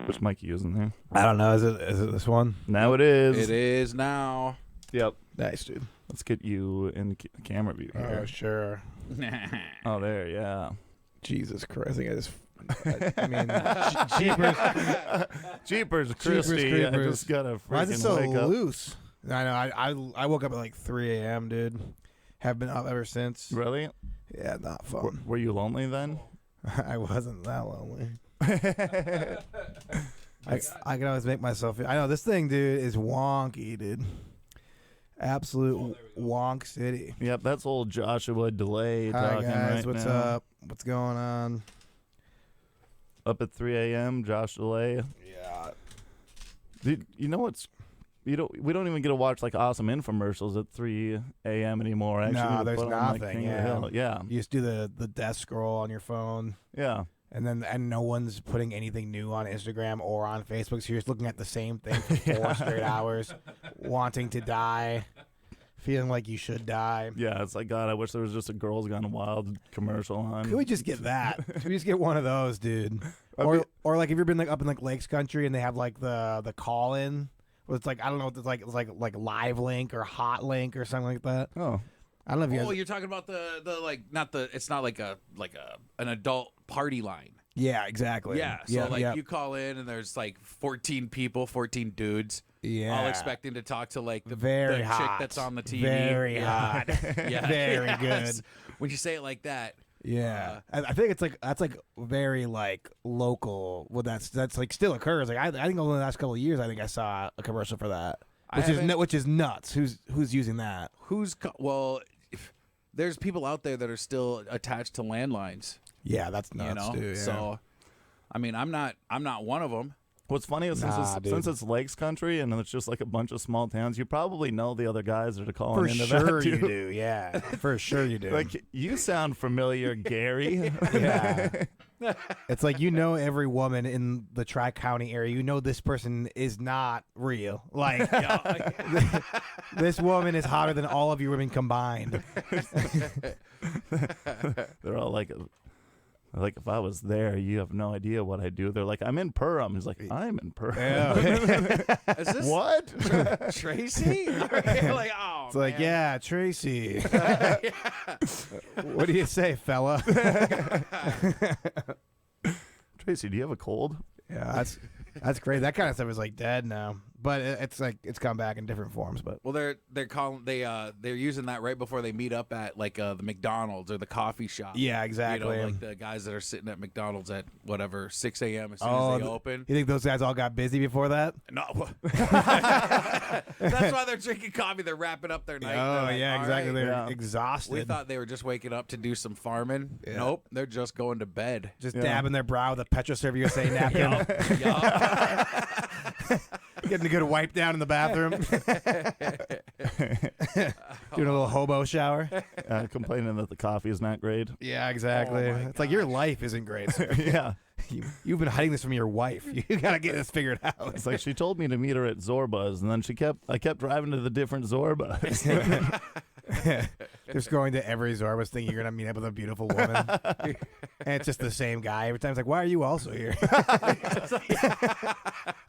Which mic you using there? I don't know. Is it this one? Now it is. It is now. Yep. Nice, dude. Let's get you in the camera view here. Oh, sure. Oh, there, yeah. Jesus Christ. I mean, Jeepers Christy. I Creepers. just got to Why is it so wake up. loose? I know. I woke up at like 3 a.m., dude. Have been up ever since. Really? Yeah, not fun. Were you lonely then? I wasn't that lonely. I can always make myself. I know this thing, dude, is wonky, dude. Absolute wonk city. Yep, that's old Joshua Dullea Hi talking guys, right what's now. up? What's going on? Up at 3 a.m., Josh Dullea. Yeah. Dude, you know what's... we don't even get to watch like awesome infomercials at 3 a.m. anymore. Actually, No, we there's put on, like, nothing. King of the Yeah. Hill. Yeah. You just do the death scroll on your phone. Yeah. And no one's putting anything new on Instagram or on Facebook, so you're just looking at the same thing for 4 straight hours, wanting to die, feeling like you should die. Yeah, it's like, God, I wish there was just a Girls Gone Wild commercial on. Could we just get that? Could we just get one of those, dude? Or like, have you ever been like up in like Lakes Country and they have like the call in? Well, it's like, I don't know, it's like Live Link or Hot Link or something like that. Oh. I don't know if you guys... you're talking about the like not the. It's not like an adult party line. Yeah, exactly. Yeah. So you call in and there's like 14 people, 14 dudes. Yeah. All expecting to talk to like the Very chick hot. that's on the TV. Very yeah. hot. Yeah. Very Yes. good. When you say it like that. Yeah, I think that's like very like local. Well, that's like still occurs. Like I think over the last couple of years, I think I saw a commercial for that, which is nuts. Who's using that? There's people out there that are still attached to landlines. Yeah, that's nuts, You know, dude. Yeah. so I mean, I'm not one of them. What's funny is since it's Lakes Country and it's just like a bunch of small towns, you probably know the other guys that are calling for into sure that too. you do. Yeah, for sure you do. Like, you sound familiar, Gary. Yeah. It's like, you know, every woman in the Tri-County area, you know this person is not real. Like, this woman is hotter than all of you women combined. They're all like, if I was there, you have no idea what I do. They're like, I'm in Perham. He's like, I'm in Perham. Yeah. Is this What? Tracy? Like, oh, It's like, man. yeah, Tracy. What do you say, fella? Tracy, do you have a cold? Yeah, that's great. That kind of stuff is like dead now, but it's like it's come back in different forms. But Well, they're using that right before they meet up at like the McDonald's or the coffee shop. yeah, exactly. You know, like the guys that are sitting at McDonald's at whatever 6 a.m. as soon as they open. You think those guys all got busy before that? No, that's why they're drinking coffee. They're wrapping up their night. Oh They're like, yeah, "All exactly. right, They're exhausted. we thought they were just waking up to do some farming. Yeah. Nope, they're just going to bed. just dabbing their brow with a Petroserve USA napkin, getting a good wipe down in the bathroom, doing a little hobo shower. Complaining that the coffee is not great. Yeah, exactly. Oh, my It's like, your life isn't great, sir. Yeah. You've been hiding this from your wife. You gotta get this figured out. It's like, she told me to meet her at Zorba's, and then I kept driving to the different Zorba's. Just going to every Zorba's thinking you're gonna meet up with a beautiful woman, and it's just the same guy every time. It's like, why are you also here?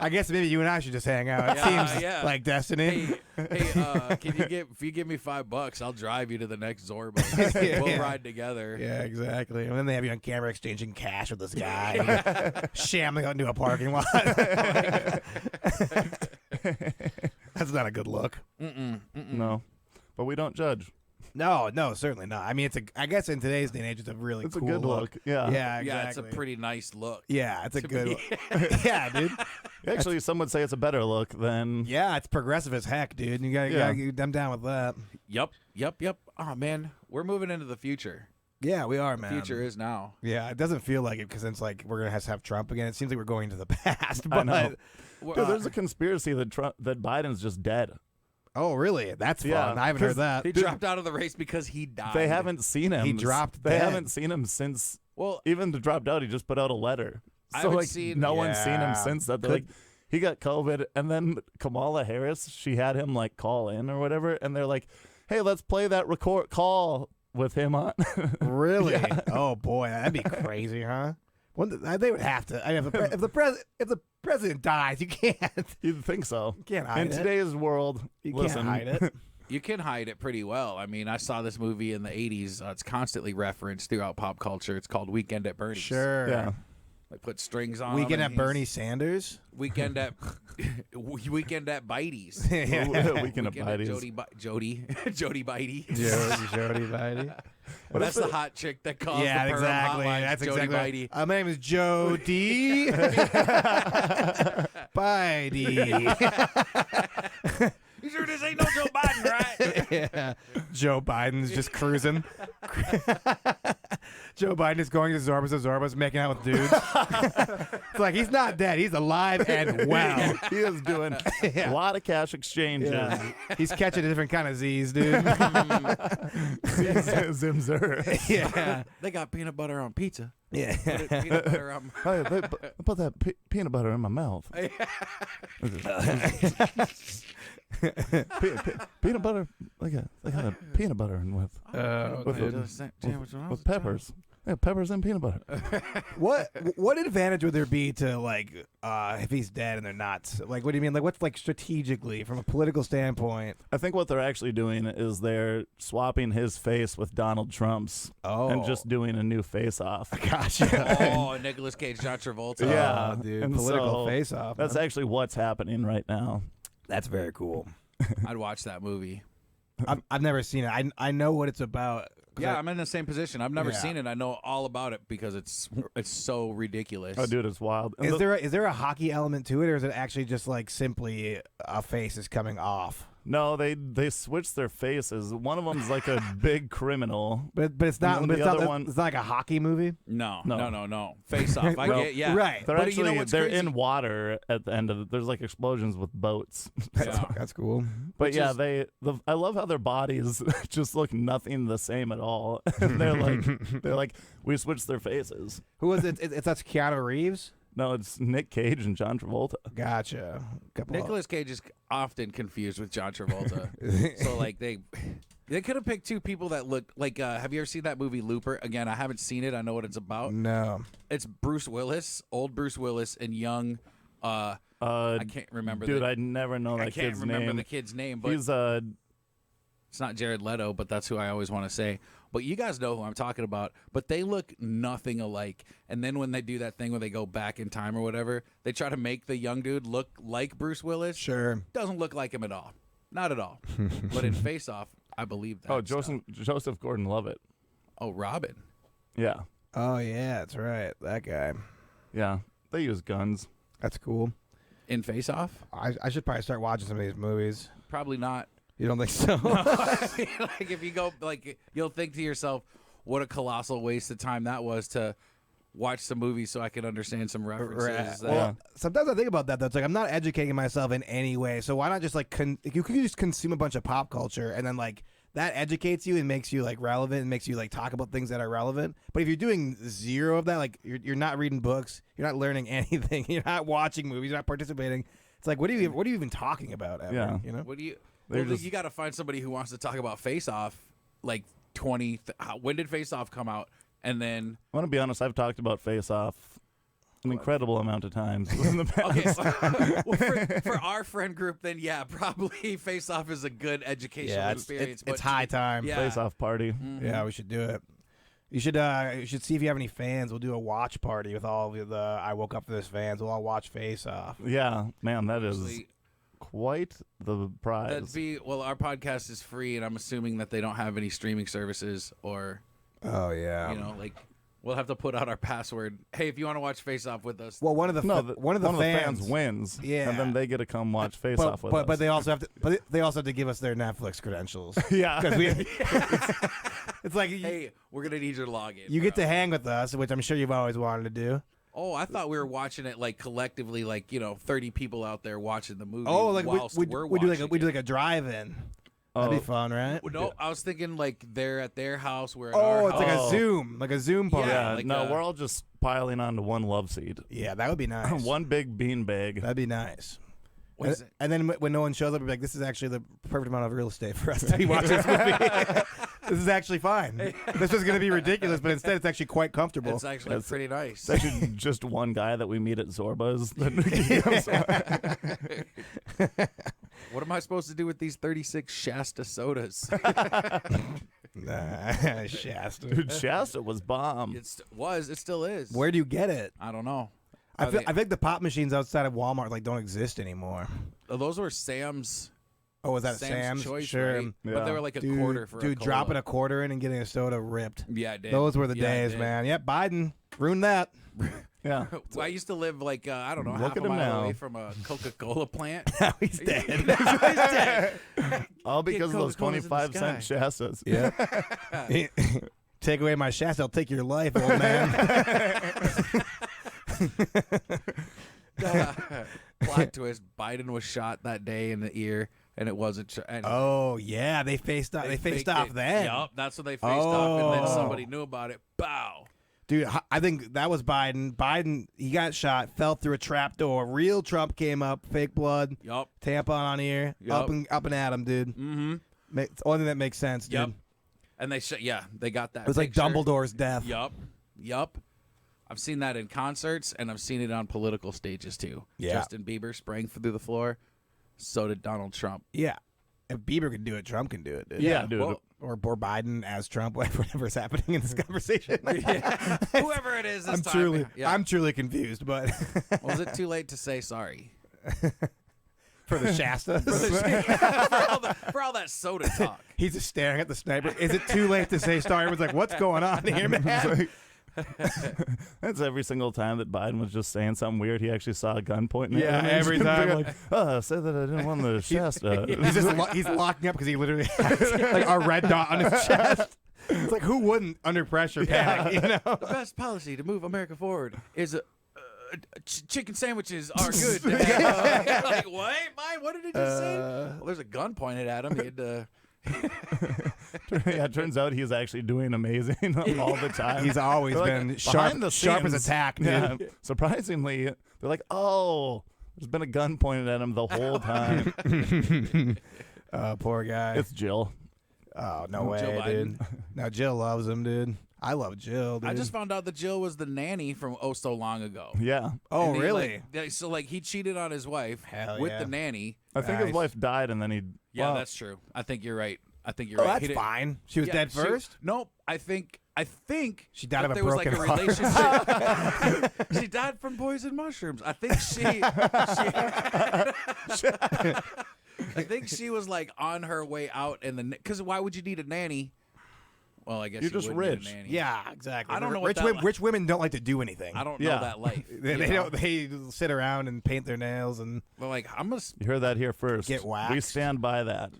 I guess maybe you and I should just hang out. It seems like destiny. Hey, if you give me $5, I'll drive you to the next Zorba. We'll ride together. Yeah, exactly. And then they have you on camera exchanging cash with this guy, shambling out into a parking lot. That's not a good look. No. But we don't judge. No, certainly not. I mean, I guess in today's day and age, it's a really It's cool a good look. Yeah. Yeah, exactly. Yeah, it's a pretty nice look. Yeah, it's a good look. Yeah, dude. Actually, some would say it's a better look than... Yeah, it's progressive as heck, dude. You gotta get them down with that. Yep. Oh, man, we're moving into the future. Yeah, we are, man. The future is now. Yeah, it doesn't feel like it because it's like we're gonna have to have Trump again. It seems like we're going to the past. I But know. Dude, there's a conspiracy that Biden's just dead. oh, really? That's fun. Yeah, I haven't heard that. He dropped out of the race because he died. They haven't seen him. He dropped They dead. haven't seen him since... Well, Even the dropped out, he just put out a letter. I So, haven't like, seen- no one's seen him Yeah. since that. They're like, he got COVID, and then Kamala Harris, she had him, like, call in or whatever, and they're like, hey, let's play that call with him on. Really? Yeah. Oh boy, that'd be crazy, huh? They would have to. I mean, if the president dies, you can't. You'd think so. You can't hide In it. today's world, You listen, can't hide it. You can hide it pretty well. I mean, I saw this movie in the 80s. It's constantly referenced throughout pop culture. It's called Weekend at Bernie's. Sure. Yeah. They put strings on Weekend him, at Bernie Sanders. Weekend at Weekend at Bitey's. Weekend at Bitey's. Jody Bitey. Jody Bitey. That's the hot chick that calls Yeah, the perm exactly. hotline. That's Jody exactly. Bitey. My name is Jody Bitey. You sure this ain't no Joe Biden, right? Yeah. Joe Biden's just cruising. Joe Biden is going to Zorba's making out with dudes. It's like he's not dead. He's alive and well. He is doing a lot of cash exchanges. Yeah. He's catching a different kind of Z's, dude. Zimzer. Yeah. They got peanut butter on pizza. Yeah. Put peanut butter on. Hey, they put that peanut butter in my mouth. Peanut butter, they got a peanut butter in with peppers. Yeah, peppers and peanut butter. What advantage would there be to like if he's dead and they're not? Like, what do you mean? Like, what's like strategically from a political standpoint? I think what they're actually doing is they're swapping his face with Donald Trump's and just doing a new face-off. Gotcha. Oh, Nicolas Cage, John Travolta. Yeah, dude, and political so face-off. That's man. actually what's happening right now. That's very cool. I'd watch that movie. I've never seen it. I know what it's about. Yeah, I'm in the same position. I've never Yeah. seen it. I know all about it because it's so ridiculous. Oh, dude, it's wild. And Is there a hockey element to it, or is it actually just like simply a face is coming off? No, they switched their faces. One of them's like a big criminal. But it's not. And But then it's the not, other one- it's not like a hockey movie. No. No. Face off. I No. get, yeah. Right. They're But actually you know what's they're crazy? in water at the end of it. There's like explosions with boats. Yeah. That's cool. But Which yeah, is- I love how their bodies just look nothing the same at all. And they're like we switched their faces. Who was it? It's that's Keanu Reeves. No, it's Nick Cage and John Travolta. Gotcha. Nicolas Cage is often confused with John Travolta. So like they could have picked two people that look like. Have you ever seen that movie Looper? Again, I haven't seen it. I know what it's about. No. It's Bruce Willis, old Bruce Willis, and young. I can't remember. Dude, I never know that I can't kid's remember name. the kid's name, but He's it's not Jared Leto, but that's who I always want to say. But you guys know who I'm talking about. But they look nothing alike. And then when they do that thing where they go back in time or whatever, they try to make the young dude look like Bruce Willis. Sure. Doesn't look like him at all. Not at all. But in Face Off, I believe that. Joseph Gordon-Levitt. Oh, Robin. Yeah, Oh yeah, that's right. That guy. yeah. They use guns. That's cool. In Face Off? I should probably start watching some of these movies. Probably not. You don't think so? Like if you go, like you'll think to yourself, what a colossal waste of time that was to watch some movies so I could understand some references. Right. Well, sometimes I think about that though. It's like I'm not educating myself in any way. So why not just like you could just consume a bunch of pop culture and then like that educates you and makes you like relevant and makes you like talk about things that are relevant. But if you're doing zero of that, like you're not reading books, you're not learning anything, you're not watching movies, you're not participating. It's like what are you even talking about? Ever, Yeah. You know. what do you? They're Well, just- you got to find somebody who wants to talk about Face Off. Like when did Face Off come out? And then I want to be honest. I've talked about Face Off an incredible amount of times in the past. okay, well, for our friend group, then yeah, probably Face Off is a good educational Yeah, experience. it's but high time. Yeah. Face Off party. Yeah, we should do it. You should see if you have any fans. We'll do a watch party with all of the I Woke Up for This fans. We'll all watch Face Off. Yeah, man, that is Actually, quite the prize. that'd be well. Our podcast is free, and I'm assuming that they don't have any streaming services or Oh yeah. like we'll have to put out our password. Hey, if you want to watch Face Off with us, Well, one of the one of the fans wins. Yeah. and then they get to come watch Face Off with us. but they also have to they also have to give us their Netflix credentials. yeah, 'Cause it's like hey, we're gonna need your login. you get bro. to hang with us, which I'm sure you've always wanted to do. Oh, I thought we were watching it like collectively, like 30 people out there watching the movie. Oh, like whilst we we're do watching like it. a drive-in. That'd be Oh. fun, right? No, I was thinking like they're at their house. We're at Oh, our it's like house. a Zoom party. yeah. like no, a- we're all just piling onto one love seat. Yeah, that would be nice. One big bean bag. That'd be nice. What is it? And then when no one shows up, we'll be like, this is actually the perfect amount of real estate for us to be watching this movie. This is actually fine. This was going to be ridiculous, but instead it's actually quite comfortable. It's actually pretty nice. It's actually just one guy that we meet at Zorba's. What am I supposed to do with these 36 Shasta sodas? Shasta. Dude, Shasta was bomb. It still is. Where do you get it? I don't know. I think the pop machines outside of Walmart don't exist anymore. Those were Sam's. Oh, was that Sam's? Choice, Sure. right? Yeah. But they were like a quarter for a dude, cola. dropping a quarter in and getting a soda ripped. Yeah, I did. Those were the Yeah, I days, did. man. Yep, Biden ruined that. Yeah. I used to live like I don't know, Look half at a him mile now. away from a Coca-Cola plant. Now he's dead. He's dead. All because of those Coca-Colas in the 25-cent Shastas. Yeah. Take away my Shasta, I'll take your life, old man. Plot twist: Biden was shot that day in the ear, and it wasn't. Oh yeah, they faced off. They faced off then. Yup, that's when they faced off, and then Oh. somebody knew about it. Bow. Dude, I think that was Biden. Biden, he got shot, fell through a trap door. Real Trump came up, fake blood, Yup. tampon on ear, Yup. up and at him, dude. Mm-hmm. It's the only thing that makes sense, dude. Yep. And they got that. It was like picture. Dumbledore's death. Yup. I've seen that in concerts, and I've seen it on political stages too. Yeah. Justin Bieber sprang through the floor. So did Donald Trump. Yeah. If Bieber can do it, Trump can do it, dude. Yeah, dude. Well, Or Biden as Trump, whatever's happening in this conversation. yeah. Whoever it is this I'm time. I'm truly confused, but Was it too late to say sorry? for the Shasta, for all that soda talk. he's just staring at the sniper. Is it too late to say sorry? Everyone's like, what's going on here, man? That's every single time that Biden was just saying something weird. He actually saw a gun pointing Yeah, at him. every time. Like, oh, say that I didn't want the Shasta. He's just he's locking up because he literally has like a red dot on his chest. It's like, who wouldn't under pressure panic? You know? The best policy to move America forward is chicken sandwiches are good. Like, what? What did he just say? Well, there's a gun pointed at him. He had to. Yeah, it turns out he's actually doing amazing all the time. He's always They're been like, sharp, behind the sharp as a scenes- tack, dude. Yeah, surprisingly, they're like, oh, there's been a gun pointed at him the whole time. Poor guy. It's Jill. Oh, no Jill way, Biden. dude. No, Jill loves him, dude. I love Jill, dude. I just found out that Jill was the nanny from Oh So Long Ago. Yeah. Oh, And he, really? So he cheated on his wife Hell with yeah. the nanny. I think Nice. his wife died and then he. Yeah, well, that's true. I think you're right. Oh, He that's didn't- fine. She was Yeah, dead first? Nope. I think She died that of a there was broken like a heart. relationship. She died from poison mushrooms. I think I think she was like on her way out, and because why would you need a nanny? Well, I guess You're you just wouldn't need rich. a nanny. Yeah, exactly. I don't know what rich, that women, rich women don't like to do anything. I don't Yeah. know that life. They, you they know? don't. They sit around and paint their nails and They're like, I'm gonna. You heard that here first. Get We waxed. stand by that.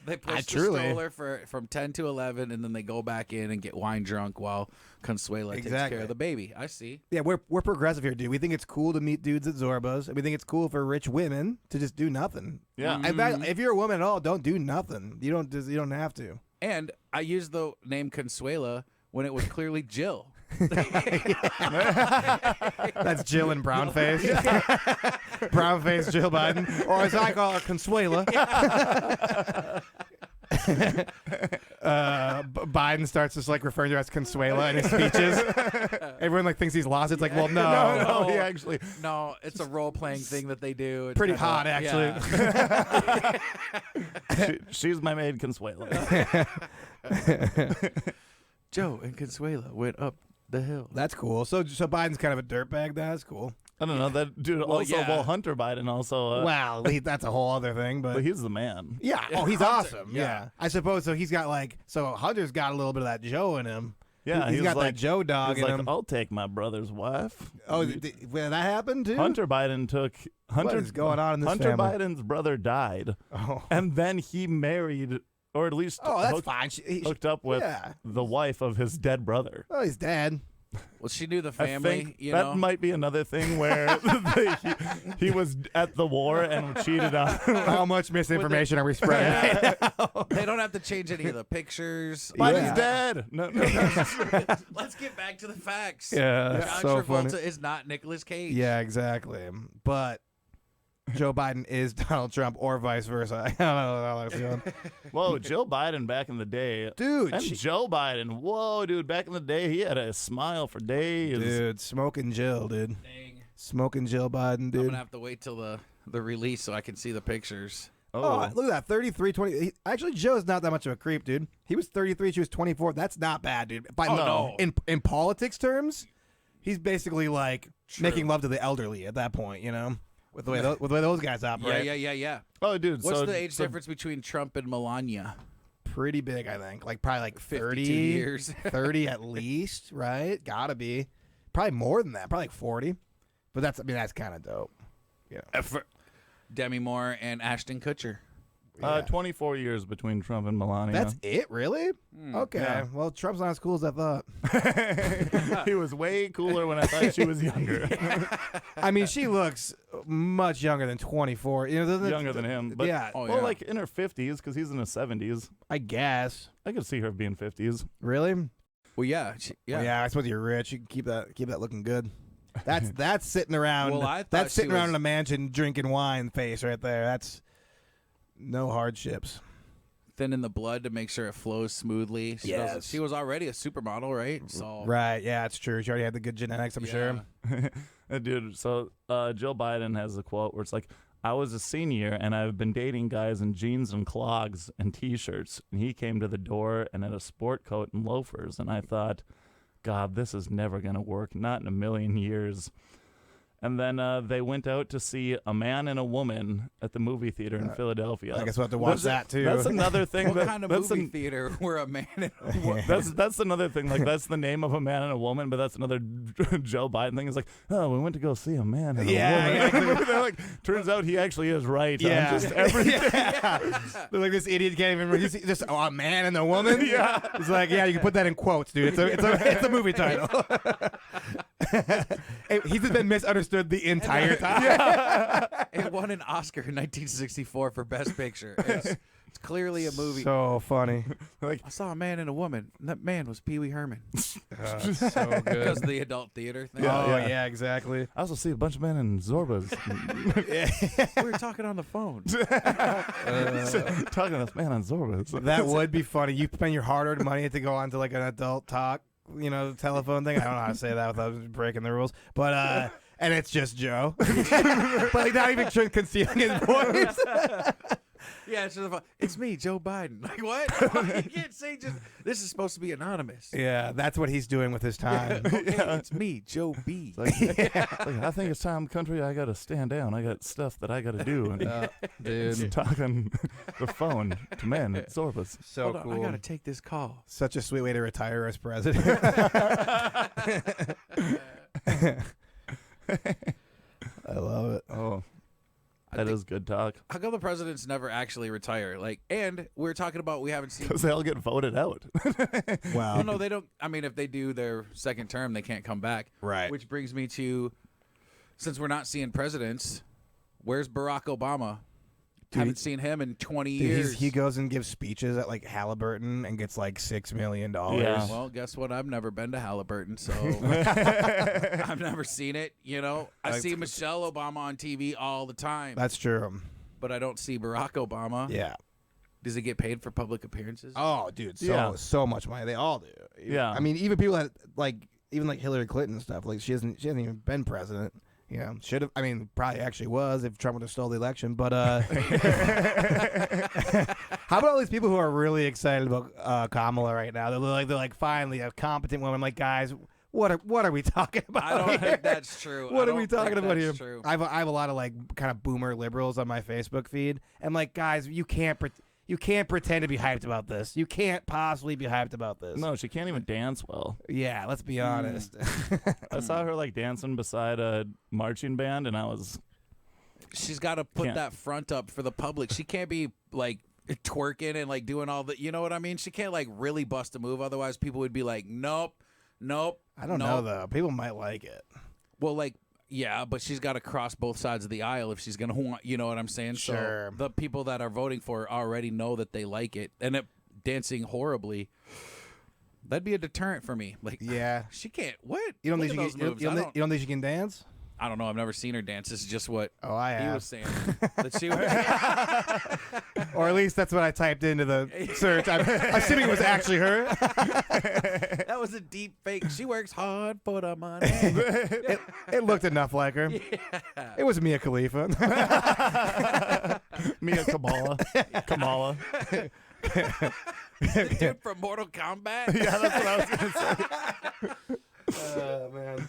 They push the truly- stroller from 10 to 11, and then they go back in and get wine drunk while Consuela takes Exactly. care of the baby. I see. yeah, we're progressive here, dude. We think it's cool to meet dudes at Zorba's, and we think it's cool for rich women to just do nothing. Yeah. In fact, if you're a woman at all, don't do nothing. You don't have to. And I used the name Consuela when it was clearly Jill. That's Jill and Brownface. Brownface Jill Biden, or as I call her, Consuela. Biden starts just like referring to her as Consuela in his speeches. Everyone like thinks he's lost. It's like, well, no. No, he actually. No, it's a role playing thing that they do. It's Pretty kinda- hot, actually. yeah. She's my maid, Consuela. Joe and Consuela went up the hill. That's cool. So Biden's kind of a dirtbag. That's cool. I don't know that dude. Well, Also, yeah. Hunter Biden also. Well, that's a whole other thing, but but he's the man. yeah. Oh, he's Hunter, awesome. yeah. Yeah. I suppose so. He's got Hunter's got a little bit of that Joe in him. Yeah, he's got like, that Joe dog He's in like, him. I'll take my brother's wife. Oh, well, that happened too. Hunter Biden took Hunter. What is going on in this Hunter family? Biden's brother died, Oh, and then he married, or at least that's hooked, fine. hooked up with yeah. the wife of his dead brother. Oh, he's dead. Well, she knew the I family, think you that know. might be another thing where he was at the war and cheated on. How much misinformation are we spreading? They don't have to change any of the pictures. Biden's Yeah. dead. No. Let's get back to the facts. Yeah, that's John so Travolta funny. is not Nicolas Cage. Yeah, exactly. But Joe Biden is Donald Trump or vice versa. I don't know how I'm feeling. Whoa, Joe Biden back in the day. Dude, And Joe Biden. Whoa, dude, back in the day, he had a smile for days. dude, smoking Jill, dude. Dang. Smoking Jill Biden, I'm dude. gonna have to wait till the release so I can see the pictures. Oh, look at that, 33, 20. Actually, Joe's not that much of a creep, dude. He was 33, she was 24. That's not bad, dude. no. In politics terms, he's basically like making love to the elderly at that point, you know, with the way those guys operate. Yeah. Oh, dude. What's so, the age difference between Trump and Melania? Pretty big, I think. Like probably like 30 52 years. 30 at least, right? Gotta be. Probably more than that. Probably like 40. But that's kind of dope. Yeah. Demi Moore and Ashton Kutcher. 24 years between Trump and Melania. That's it, really? Okay. yeah. Well, Trump's not as cool as I thought. He was way cooler when I thought she was younger. I mean, she looks much younger than 24. You know, doesn't it- Younger than him. But, yeah. Oh, well, yeah. like in her 50s, because he's in his 70s. I guess. I could see her being 50s. Really? Well, yeah. Well, yeah. I suppose you're rich. You can keep that looking good. That's sitting around. Well, I thought that's sitting she around was- in a mansion drinking wine face right there. That's no hardships. Thin in the blood to make sure it flows smoothly. Yes. She was already a supermodel, right? So Right. Yeah, it's true. She already had the good genetics, I'm sure. Dude, so Joe Biden has a quote where it's like, I was a senior and I've been dating guys in jeans and clogs and T-shirts. And he came to the door and had a sport coat and loafers. And I thought, God, this is never going to work. Not in a million years. And then they went out to see A Man and a Woman at the movie theater in Philadelphia. I guess we'll have to watch that too. That's another thing. what that, kind of that's movie theater where a man and a woman? That's another thing. Like, that's the name of A Man and a Woman, but that's another Joe Biden thing. It's like, oh, we went to go see a man and a woman. Yeah. They're like, turns out he actually is right. Yeah. On just everything. They're like, this idiot can't even remember. Just a man and a woman? Yeah. It's like, yeah, you can put that in quotes, dude. It's a movie title. Hey, he's just been misunderstood the entire time. It won an Oscar in 1964 for Best Picture. It's clearly a movie. So funny. Like, I saw a man and a woman, and that man was Pee Wee Herman. So good. Because of the adult theater thing. Oh, Yeah. yeah, exactly. I also see a bunch of men in Zorbas We were talking on the phone. talking to this man on Zorbas. That would be funny. You spend your hard-earned money to go on to like an adult talk, telephone thing. I don't know how to say that without breaking the rules. But and it's just Joe. But like not even concealing his voice. Yeah, it's me, Joe Biden. Like, what? You can't say just, this is supposed to be anonymous. Yeah, that's what he's doing with his time. Okay, it's me, Joe B. Like, I think it's time, country. I got to stand down. I got stuff that I got to do. And Dude. talking the phone to men at Zorbas. So Hold on, cool. I got to take this call. Such a sweet way to retire as president. I love it. Oh, that is good talk. How come the presidents never actually retire? Like, and we're talking about we haven't seen. Because they all get voted out. Wow. Well, no, they don't. I mean, if they do their second term, they can't come back. Right. Which brings me to, since we're not seeing presidents, where's Barack Obama? Dude, Haven't seen him in 20 Dude, years. he goes and gives speeches at like Halliburton and gets like $6 million. Yeah. Well, guess what? I've never been to Halliburton, so I've never seen it. I see Michelle Obama on TV all the time, That's true. but I don't see Barack Obama. Yeah. Does he get paid for public appearances? Oh, dude, Yeah. so much money. They all do. Yeah. I mean, even people that even Hillary Clinton and stuff. Like she hasn't even been president. Should have. I mean, probably actually was if Trump would have stole the election. But how about all these people who are really excited about Kamala right now? They're like finally a competent woman. I'm like, guys, what are we talking about? I don't here? think that's true. What I are we don't think talking about here? that's True. I have a lot of like kind of boomer liberals on my Facebook feed, and like, guys, you can't pretend to be hyped about this. You can't possibly be hyped about this. No, she can't even dance well. Yeah, let's be honest. I saw her like dancing beside a marching band, and I was. She's got to put Can't. that front up for the public. She can't be like twerking and like doing all the, you know what I mean? She can't like really bust a move. Otherwise, people would be like, nope. I don't know though. People might like it. Well, like, yeah, but she's got to cross both sides of the aisle if she's going to want, you know what I'm saying? Sure. So the people that are voting for her already know that they like it. And it dancing horribly, that'd be a deterrent for me. Like, Yeah. she can't. What? You don't Look think at she those moves. you don't think she can dance? I don't know. I've never seen her dance. This is just what I he have. was saying. That she was, Or at least that's what I typed into the search. I'm assuming it was actually her. that was a deep fake. She works hard for the money. It looked enough like her. Yeah. It was Mia Khalifa. Mia Kamala. The dude from Mortal Kombat. Yeah, that's what I was gonna say. Man.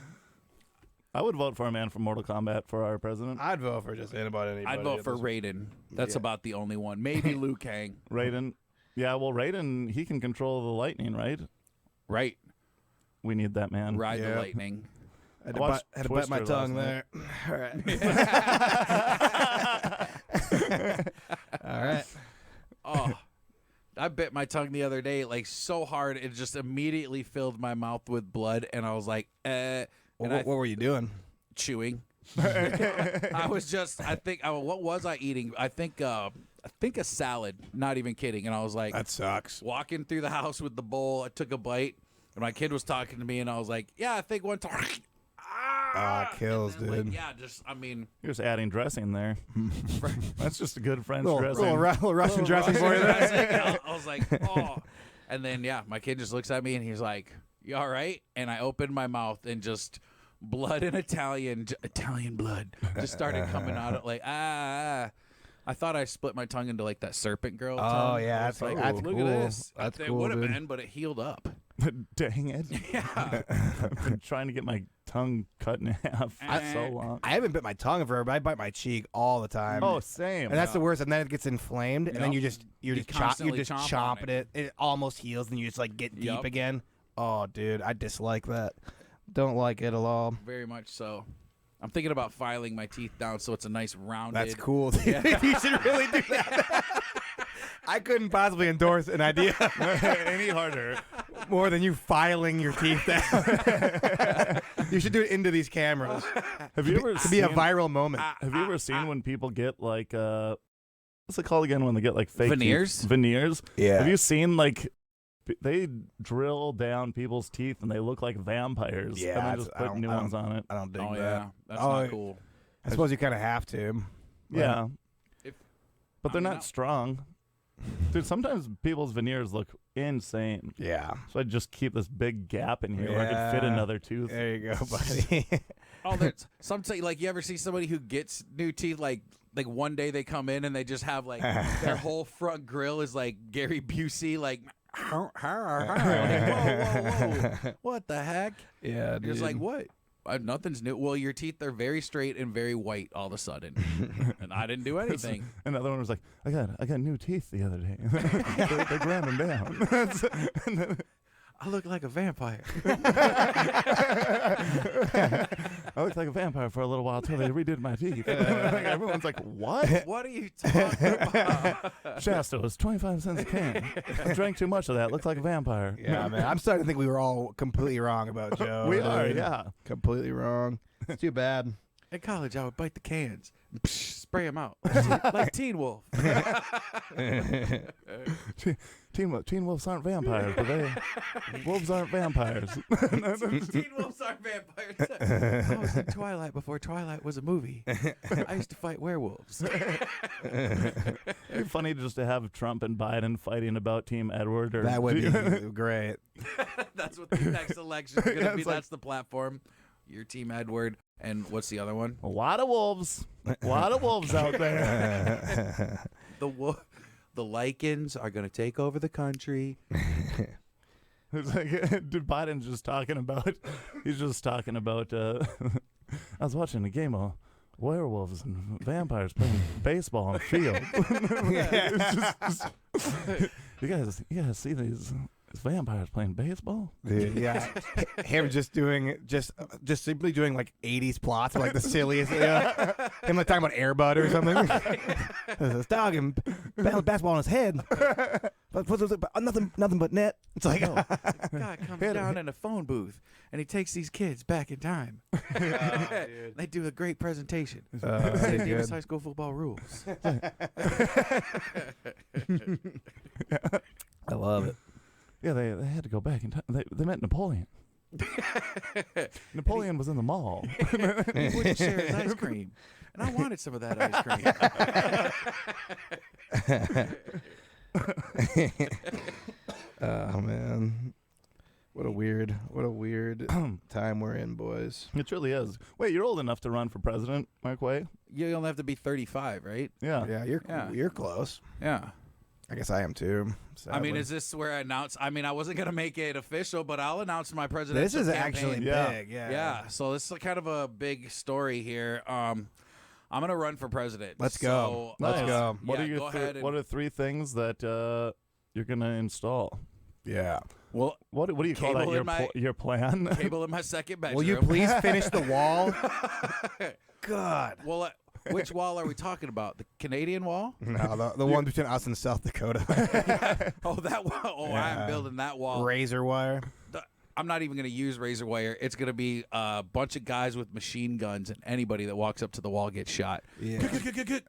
I would vote for a man from Mortal Kombat for our president. I'd vote for just anybody. I'd vote for Raiden. That's about the only one. Maybe Liu Kang. Raiden. Yeah, well, Raiden, he can control the lightning, right? Right. We need that man. Ride the Yeah. lightning. Had I to, watched had to bite my Twister tongue last there. All right. Oh, I bit my tongue the other day, like so hard it just immediately filled my mouth with blood, and I was like, and What were you doing? chewing. I was just, what was I eating? I think a salad. Not even kidding. And I was like, That sucks. walking through the house with the bowl. I took a bite, and my kid was talking to me, and I was like, yeah, I think one time. Kills, and then, like, dude. yeah, just I mean, You're just adding dressing there. That's just a good French dressing. Little Russian dressing for you there. I was like, oh. And then, yeah, my kid just looks at me and he's like, you all right? And I opened my mouth and just blood and Italian blood just started coming out of like, I thought I split my tongue into like that serpent girl. Oh, tongue. yeah, I was that's like, that's look cool. at this. That's it cool, would have dude. been, but it healed up. Dang it. Yeah. I've been trying to get my tongue cut in half for so long. I haven't bit my tongue forever, but I bite my cheek all the time. Oh, same. And that's the worst. And then it gets inflamed, and then Yep. you're You just constantly chomping chomp on it. It almost heals, and you just like get deep Yep. again. Oh, dude, I dislike that. Don't like it at all. Very much so. I'm thinking about filing my teeth down so it's a nice rounded. That's cool. Dude. You should really do that. I couldn't possibly endorse an idea any harder. more than you filing your teeth down. You should do it into these cameras. Have you ever To be a seen- viral moment. Have you ever seen when people get like what's it called again when they get like fake Veneers? teeth? Veneers? Yeah. Have you seen like they drill down people's teeth and they look like vampires? Yeah, And then that's- just I put don't- new I ones on it. I don't dig Oh that. yeah, that's Oh, not cool. I suppose you kind of have to. Yeah. If- But they're I mean, not strong. Dude, sometimes people's veneers look insane. Yeah. So I just keep this big gap in here where I could fit Yeah. another tooth. There you go, buddy. Oh, there's some say like you ever see somebody who gets new teeth like one day they come in and they just have like their whole front grill is like Gary Busey like, like whoa, what the heck? Yeah, You're just like what? Nothing's new. Well, your teeth are very straight and very white all of a sudden, and I didn't do anything. Another one was like, I got new teeth the other day. they ground them down. And then- I look like a vampire. I looked like a vampire for a little while until they redid my teeth. Everyone's like, what? What are you talking about? Shasta was 25 cents a can. I drank too much of that. Looked like a vampire. Yeah, man. I'm starting to think we were all completely wrong about Joe. We are, dude. yeah. Completely wrong. It's too bad. At college, I would bite the cans, and spray them out like Teen Wolf. Teen wolves aren't vampires, but wolves aren't vampires. Teen Wolves are vampires. I was in Twilight before Twilight was a movie. I used to fight werewolves. It'd be funny just to have Trump and Biden fighting about Team Edward. Or That would be great. That's what the next election is going to Yeah, be. it's like- That's the platform. Your Team Edward. And what's the other one? A lot of wolves. A lot of wolves out there. The lichens are going to take over the country. It's like dude, Biden's just talking about. He's just talking about. I was watching a game of werewolves and vampires playing baseball on the field. It's just, you guys see these vampires playing baseball? Dude, yeah. Him just simply doing like 80s plots, like the silliest. Him like talking about Air Bud or something. There's this dog and basketball on his head. But nothing but net. It's like, Guy comes down in a phone booth and he takes these kids back in time. They do a great presentation. St. Davis High School football rules. I love it. Yeah, they had to go back in time. They met Napoleon. Napoleon was in the mall. He wouldn't share his ice cream, and I wanted some of that ice cream. Oh man, what a weird time we're in, boys. It truly is. Wait, you're old enough to run for president, Mark Way? You only have to be 35, right? Yeah. Yeah, you're close. Yeah. I guess I am too. I mean, sadly. is this where I announce? I mean, I wasn't gonna make it official, but I'll announce my presidential This is campaign. actually Yeah. big. Yeah. Yeah, so this is kind of a big story here. I'm gonna run for president. Let's go. So, Let's go. What yeah, are your go ahead and, what are 3 things that you're gonna install? Yeah. well, What do you call Cable that? in my- Your plan? cable in my second bedroom. Will you please finish the wall? God. Well, which wall are we talking about? The Canadian wall? No, the one between us and South Dakota. Oh, that wall. Oh, Yeah. I'm building that wall. Razor wire. I'm not even going to use razor wire. It's going to be a bunch of guys with machine guns, and anybody that walks up to the wall gets shot. Yeah.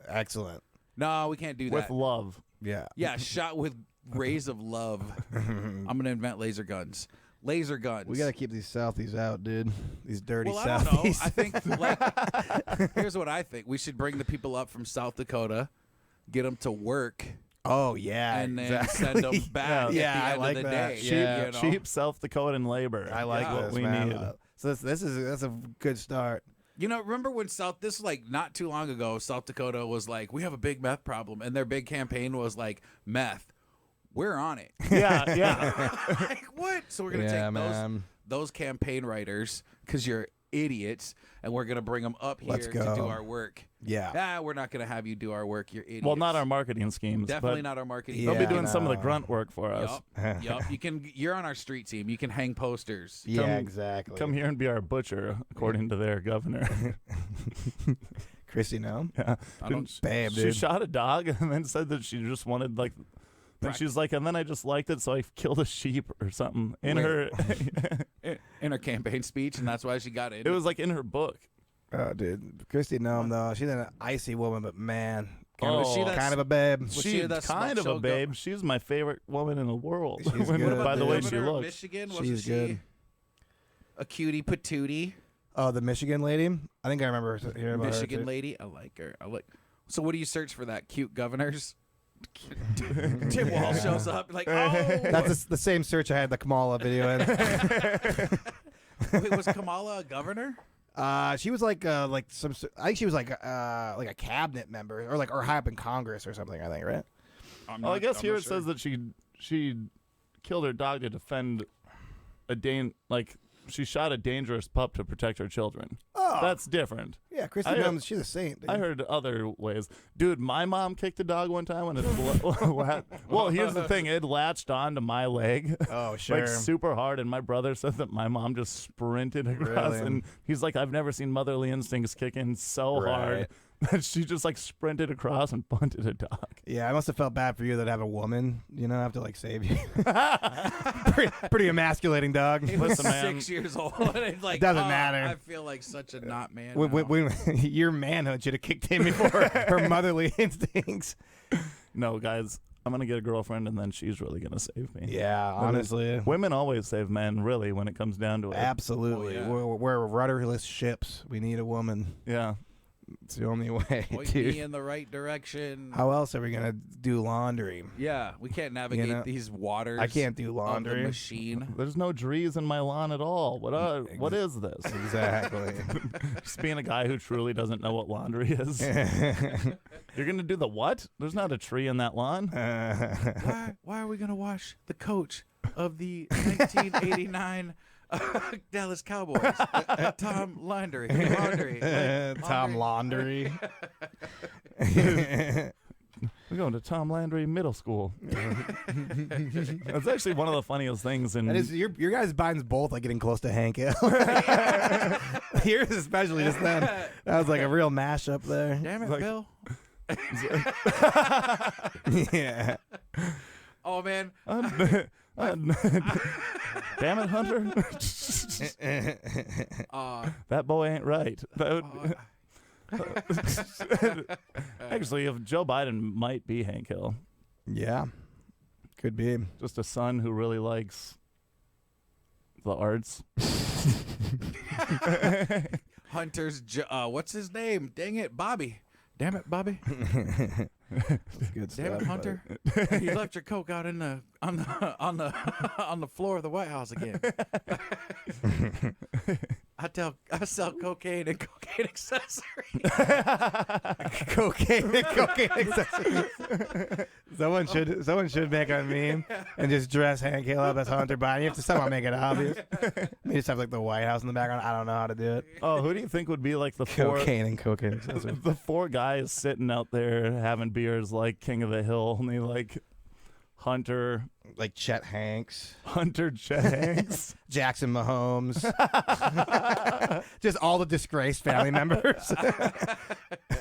Excellent. No, we can't do With that. love. Yeah. Yeah, shot with rays of love. I'm going to invent laser guns. Laser guns. We gotta keep these Southies out, dude. These dirty Well, I don't know. Southies. I think, like, here's what I think. We should bring the people up from South Dakota, get them to work, Oh yeah. and then exactly. send them back Yeah, at the I end like of the that. day. Cheap- you know? Cheap South Dakotan labor. I like Yeah. what this, we man. need. So that's a good start. You know, remember when this is like not too long ago, South Dakota was like, we have a big meth problem, and their big campaign was like, meth. We're on it. Yeah, yeah. Like, what? So we're going to take those campaign writers, because you're idiots, and we're going to bring them up here Let's to go. do our work. Yeah. We're not going to have you do our work. You're idiots. Well, not our marketing schemes. Definitely but not our marketing. They'll be Yeah, doing some of the no. grunt work for us. Yup. You're on our street team. You can hang posters. Yeah, Come- exactly. Come here and be our butcher, according to their governor. Chrissy, no? Yeah. I don't- Babe, She dude. shot a dog and then said that she just wanted like. And she's like, and then I just liked it, so I killed a sheep or something in Where? her. in her campaign speech, and that's why she got it. It was like in her book. Oh, dude. Christy, no, though. She's an icy woman, but man. Kind, Oh. of, Was she that- kind of a babe. Was she She's that kind of show a babe. She's my favorite woman in the world. She's When- good, by the way dude. she Governor of looks. Michigan, wasn't She's she good. a cutie patootie? Oh, the Michigan lady? I think I remember hearing about Michigan her. lady. I like her. So what do you search for that? Cute governors? Tim Wall shows up like, oh. That's the same search I had the Kamala video in. Wait, was Kamala a governor? She was like some. I think she was like a cabinet member or high up in Congress or something. I think, right? Well, I guess here it says that she killed her dog to defend she shot a dangerous pup to protect her children. Oh, That's different. yeah. Christy I- Mills, she's a saint. Dude. I heard other ways. Dude, my mom kicked a dog one time when it well, here's the thing. It latched onto my leg. Oh, sure. Like super hard, and my brother said that my mom just sprinted across, Really? and he's like, I've never seen motherly instincts kick in so hard Right. that she just like sprinted across and punted a dog. Yeah, I must have felt bad for you that have a woman, have to like save you. pretty emasculating dog. He was Listen, man. 6 years old. And it's like, Doesn't oh, matter. I feel like such a not man. When your manhood should have kicked in before her motherly instincts. No, guys, I'm gonna get a girlfriend, and then she's really gonna save me. Yeah, honestly. Women always save men, really, when it comes down to it. Absolutely. Oh, yeah. We're rudderless ships. We need a woman. Yeah. It's the only way, Point dude. me in the right direction. How else are we going to do laundry? Yeah, we can't navigate these waters. I can't do of laundry. the machine. There's no trees in my lawn at all. What is this? Exactly. Just being a guy who truly doesn't know what laundry is. You're gonna do the what? There's not a tree in that lawn. Why are we gonna wash the coach of the 1989 Dallas Cowboys? Tom Laundry. Tom Laundry. We're going to Tom Landry Middle School. That's actually one of the funniest things. That is, your guys' mine's both like getting close to Hank Hill. Yours especially just then. That was like a real mashup there. Damn it, Like- Bill. Yeah. Oh man. Damn it, Hunter. That boy ain't right. Actually, if Joe Biden might be Hank Hill, Yeah. Could be. just a son who really likes the arts. Hunter's, what's his name? Dang it, Bobby. Damn it, Bobby. Good Damn it, Hunter. You left your coke out on the floor of the White House again. I sell cocaine and cocaine accessories. Cocaine and cocaine accessories. Someone should make a meme and just dress Hank Hill up as Hunter Biden. You have to somehow make it obvious. You just have like the White House in the background. I don't know how to do it. Oh, who do you think would be like the four Cocaine and cocaine accessories. the four guys sitting out there having beers like King of the Hill, only like Hunter, Like Chet Hanks, Chet Hanks, Jackson Mahomes, just all the disgraced family members.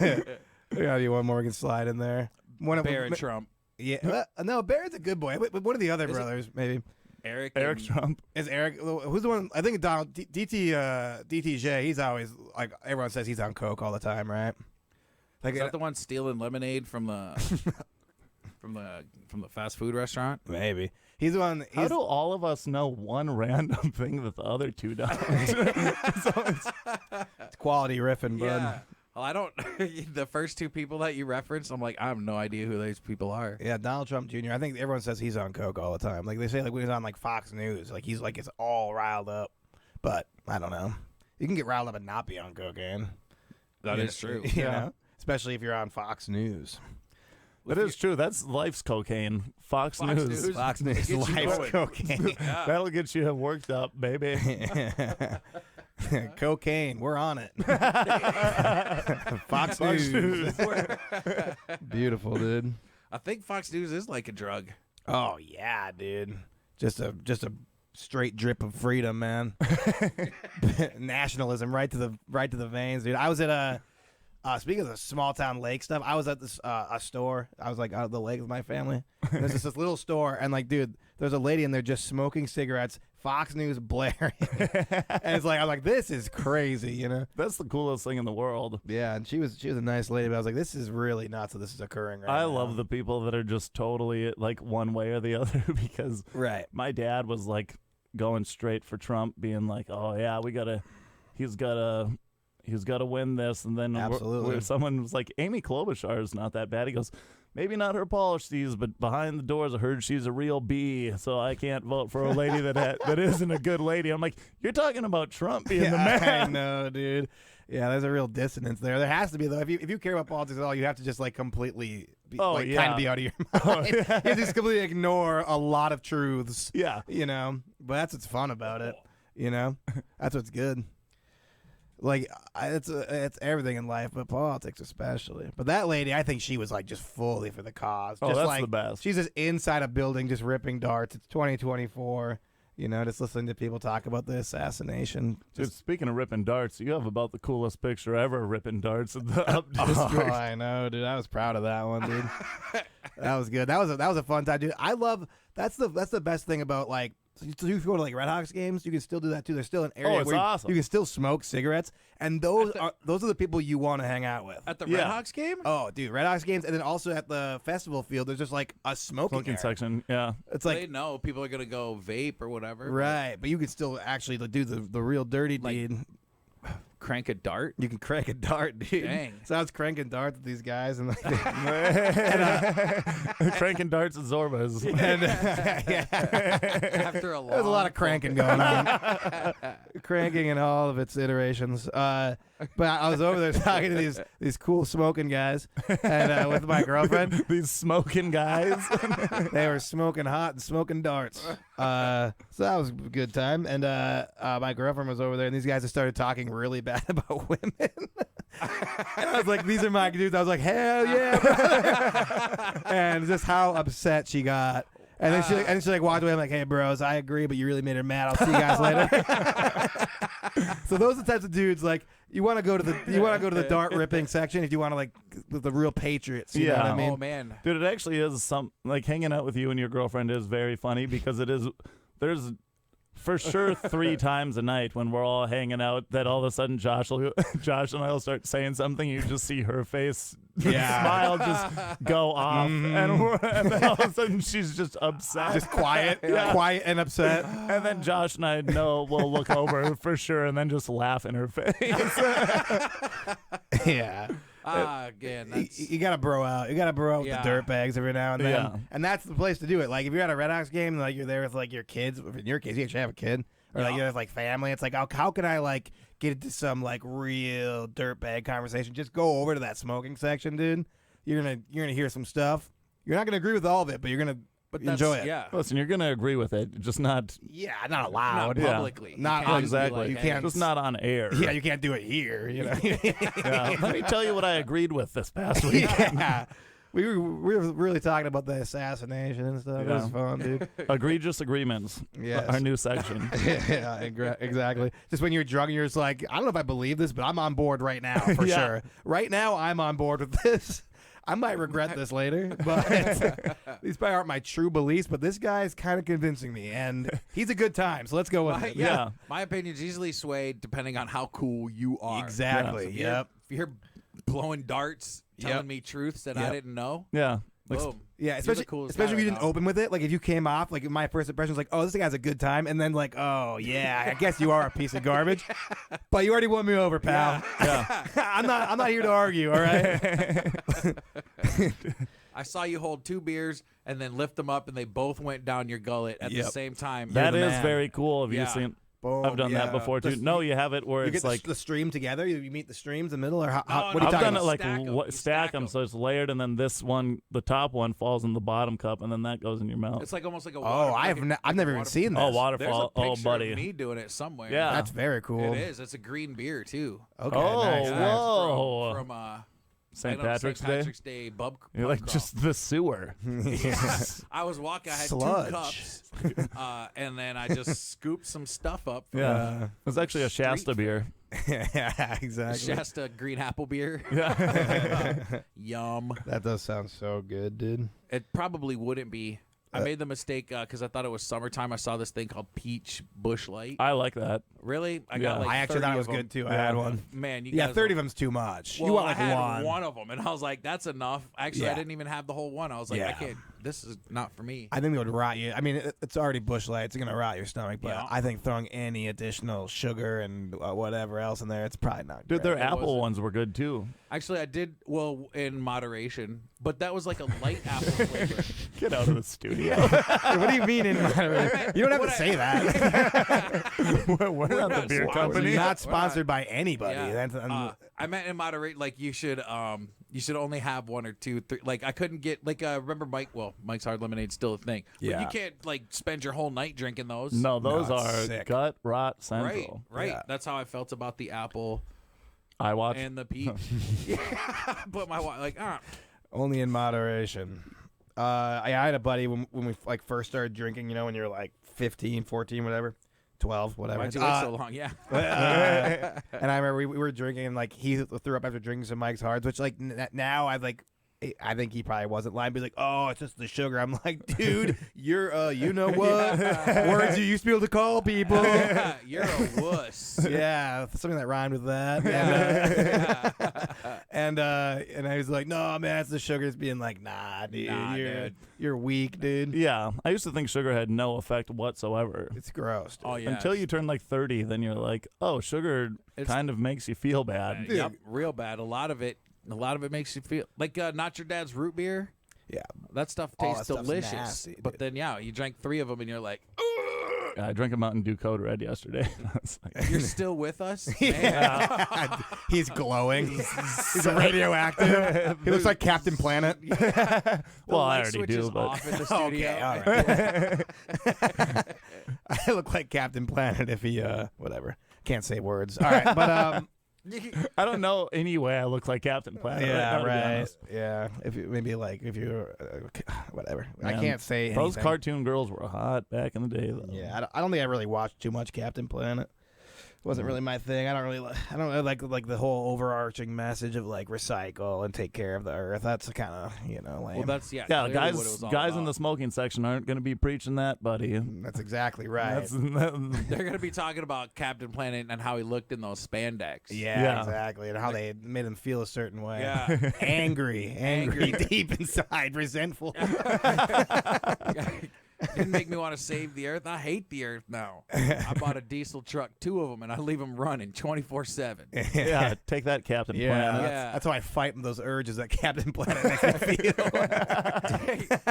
Yeah, you one more we can slide in there. Barrett Trump. Yeah, no, Barrett's a good boy. But one of the other brothers, maybe Eric Trump. is Eric. Who's the one? I think Donald DTJ. He's always like everyone says he's on coke all the time, right? Like Is that the one stealing lemonade from the from the fast food restaurant? maybe he's the one. How do all of us know one random thing that the other two don't? It's quality riffing, bud. Yeah. Well, I don't. The first two people that you referenced, I'm like, I have no idea who those people are. Yeah, Donald Trump Jr. I think everyone says he's on coke all the time. Like they say, like when he's on like Fox News, like he's like it's all riled up. But I don't know. You can get riled up and not be on cocaine. That is true. You know? Especially if you're on Fox News. That is true. That's life's cocaine. Fox News. Fox News, Gets you life's going. cocaine. That'll get you worked up, baby. Cocaine, we're on it. Fox News. Beautiful, dude. I think Fox News is like a drug. Oh yeah, dude. Just a straight drip of freedom, man. Nationalism right to the veins, dude. I was at speaking of the small town lake stuff, I was at this a store. I was like out at the lake with my family. And there's this little store, and like, dude, there's a lady in there just smoking cigarettes. Fox News blaring, and it's like I'm like, this is crazy, you know? That's the coolest thing in the world. Yeah, and she was a nice lady, but I was like, this is really nuts that this is occurring right now. I love the people that are just totally like one way or the other because right. my dad was like going straight for Trump, being like, oh yeah, he's gotta win this, and then Absolutely. someone was like, Amy Klobuchar is not that bad. He goes, maybe not her policies, but behind the doors, I heard she's a real bee, so I can't vote for a lady that isn't a good lady. I'm like, you're talking about Trump being the man. I know, dude. Yeah, there's a real dissonance there. There has to be, though. If you care about politics at all, you have to just like completely kind of be out of your mind. You have to just completely ignore a lot of truths. Yeah. You know? But that's what's fun about it. You know? That's what's good. Like, it's everything in life, but politics especially. But that lady, I think she was like just fully for the cause. Oh, just that's like, the best. She's just inside a building just ripping darts. It's 2024. You know, just listening to people talk about the assassination. Dude, speaking of ripping darts, you have about the coolest picture ever ripping darts in the up district. Oh, I know, dude. I was proud of that one, dude. That was good. That was a fun time, dude. I love that's the best thing about like. So you go to like Red Hawks games, you can still do that too. There's still an area where awesome. you can still smoke cigarettes, and those are the people you want to hang out with. At the Red Hawks game? Oh, dude, Red Hawks games, and then also at the festival field, there's just like a smoking area. section. Yeah, it's They like know people are gonna go vape or whatever. right, but you can still actually do the real dirty deed. Crank a dart. You can crank a dart, dude. Dang. So I was cranking darts with these guys, and like, cranking darts at Zorba's. After a long there's a lot of cranking going on. Cranking in all of its iterations. But I was over there talking to these cool smoking guys, and with my girlfriend. These smoking guys. They were smoking hot and smoking darts. So that was a good time. And my girlfriend was over there, and these guys just started talking really bad about women. And I was like, these are my dudes. I was like, hell yeah, brother. And just how upset she got. And then she walked away. I'm like, hey, bros, I agree, but you really made her mad. I'll see you guys later. So those are the types of dudes like you want to go to the dart ripping section if you want to like the real patriots. You know what I mean? Oh man, Dude, it actually is some like hanging out with you and your girlfriend is very funny because there's for sure 3 times a night when we're all hanging out that all of a sudden Josh and I will start saying something. You just see her face Yeah. smile just go off, and then all of a sudden she's just upset, Just quiet, quiet and upset. and then Josh and I know we'll look over for sure, and then just laugh in her face. Yeah. Again, that's, You gotta bro out. You gotta bro out with the dirt bags every now and then. Yeah. And that's the place to do it. Like if you're at a Red Sox game, like you're there with like your kids. In your case, you actually have a kid, or like you're with like family. It's like how can I like get into some like real dirt bag conversation? Just go over to that smoking section, dude. You're gonna hear some stuff. You're not gonna agree with all of it, but you're gonna enjoy it. Yeah. Listen, you're gonna agree with it, just not Yeah, not loud. Not publicly. You Not can't be exactly. like, You hey, can't- just not on air. Yeah, you can't do it here. You know. Yeah. Let me tell you what I agreed with this past week. Yeah. We were really talking about the assassination and stuff. It was fun, dude. Egregious agreements. Yes. Our new section. Yeah, exactly. Just when you're drunk, you're just like, I don't know if I believe this, but I'm on board right now for Yeah. sure. Right now, I'm on board with this. I might regret this later, but these probably aren't my true beliefs. But this guy is kind of convincing me, and he's a good time. So let's go with it. Yeah. My opinion's easily swayed depending on how cool you are. Exactly. If Yep. you're blowing darts, telling Yep. me truths that I Yep. didn't know. Yeah. Boom. Yeah, You're especially the coolest especially if guy you right didn't now. open with it. Like if you came off, like my first impression was like, oh, this guy's a good time, and then like, oh yeah, I guess you are a piece of garbage, but you already won me over, pal. Yeah. I'm not here to argue. All right. I saw you hold 2 beers and then lift them up, and they both went down your gullet at the Yep. same time. That the is man. very cool. Have you Yeah. seen? Boom, I've done that yeah. before too. Just- No, you have it where You it's get like the stream together. You meet the streams in the middle, or how, No, what are no, you I've talking done it about? like Stack 'em. You stack stack them 'em. so it's layered, and then this one, the top one, falls in the bottom cup, and then that goes in your mouth. It's like almost like a Oh, water, I've never even seen this. Oh, There's a waterfall! Oh, picture buddy. of me doing it somewhere. Yeah. That's very cool. It is. It's a green beer too. Okay, Oh, nice. Yeah, nice. whoa. From St. right on Patrick's St. Day. Patrick's Day pub You're like crawl. just the sewer. I was walking. I had Sludge. 2 cups, and then I just scooped some stuff up. From Yeah, it was actually a Street Shasta beer. Yeah, exactly. Shasta green apple beer. Yeah. Yum. That does sound so good, dude. It probably wouldn't be. I made the mistake because I thought it was summertime. I saw this thing called Peach Bush Light. I like that. Really? I Yeah. got like I actually 30 thought it of was them. good too. I had one. Man, you Yeah, guys 30 were- of them's too much. Well, you want I like had one. of them, and I was like, "That's enough." Actually, Yeah. I didn't even have the whole one. I was like, Yeah. "I can't. This is not for me." I think it would rot you. I mean, it's already Bush Light. It's gonna rot your stomach. But Yeah. I think throwing any additional sugar and whatever else in there, it's probably not. Dude, great. their It apple wasn't. ones were good too. Actually, I did well in moderation, but that was like a light apple flavor. Get out of the studio. What do you mean in moderation? You don't have What to I- say that. We're not the not beer sponsored. company. Not sponsored by anybody. Yeah. That's, I meant in moderate, like you should only have 1 or 2, 3. Like I couldn't get like remember Mike. Well, Mike's Hard Lemonade's still a thing. Yeah. But you can't like spend your whole night drinking those. No, those No, it's are sick. gut rot Right, central. right. Yeah. That's how I felt about the apple I watch. and the peach. Yeah, but my wife like only in moderation. I had a buddy when we like first started drinking. You know, when you're like 15, 14, whatever, 12, whatever. why'd you wait so long? Yeah. And I remember we were drinking, and like he threw up after drinking some Mike's Hards, which like now I think he probably wasn't lying. But he's like, oh, it's just the sugar. I'm like, dude, you're you know what? Words you used to be able to call people. You're a wuss. Yeah, something that rhymed with that. And I was like, no, man, it's the sugar. It's being like, nah, dude, Nah, dude. you're weak, dude. Yeah, I used to think sugar had no effect whatsoever. It's gross. Dude. Oh yeah. Until you turn like 30, then you're like, oh, sugar kind of makes you feel bad. Yep, real bad. A lot of it makes you feel like not your dad's root beer. Yeah, That stuff All tastes that stuff's delicious. nasty, But dude. then you drank 3 of them and you're like, I drank a Mountain Dew Code Red yesterday. It's like, you're still with us? Man. yeah. He's glowing. He's radioactive. He looks like Captain Planet. The well, I light already switch is do, but off in the studio. Okay, all right. I look like Captain Planet if he whatever. Can't say words. All right, but I don't know any way I look like Captain Planet. yeah, now, to be right. honest. Yeah, if you, maybe like if you're whatever. I Man, can't say Those anything. cartoon girls were hot back in the day, though. Yeah, I don't think I really watched too much Captain Planet. wasn't really my thing. I don't really like the whole overarching message of like recycle and take care of the earth. That's kind of lame. Well, that's Yeah, clearly guys, what it was all guys in about. the smoking section aren't going to be preaching that, buddy. That's exactly right. They're gonna be talking about Captain Planet and how he looked in those spandex. Yeah, exactly, and how they made him feel a certain way. Yeah. angry, deep inside, resentful. Didn't make me want to save the earth. I hate the earth now. I bought a diesel truck, 2 of them, and I leave them running 24/7. Yeah, take that, Captain Planet. That's how I fight those urges that Captain Planet makes me feel.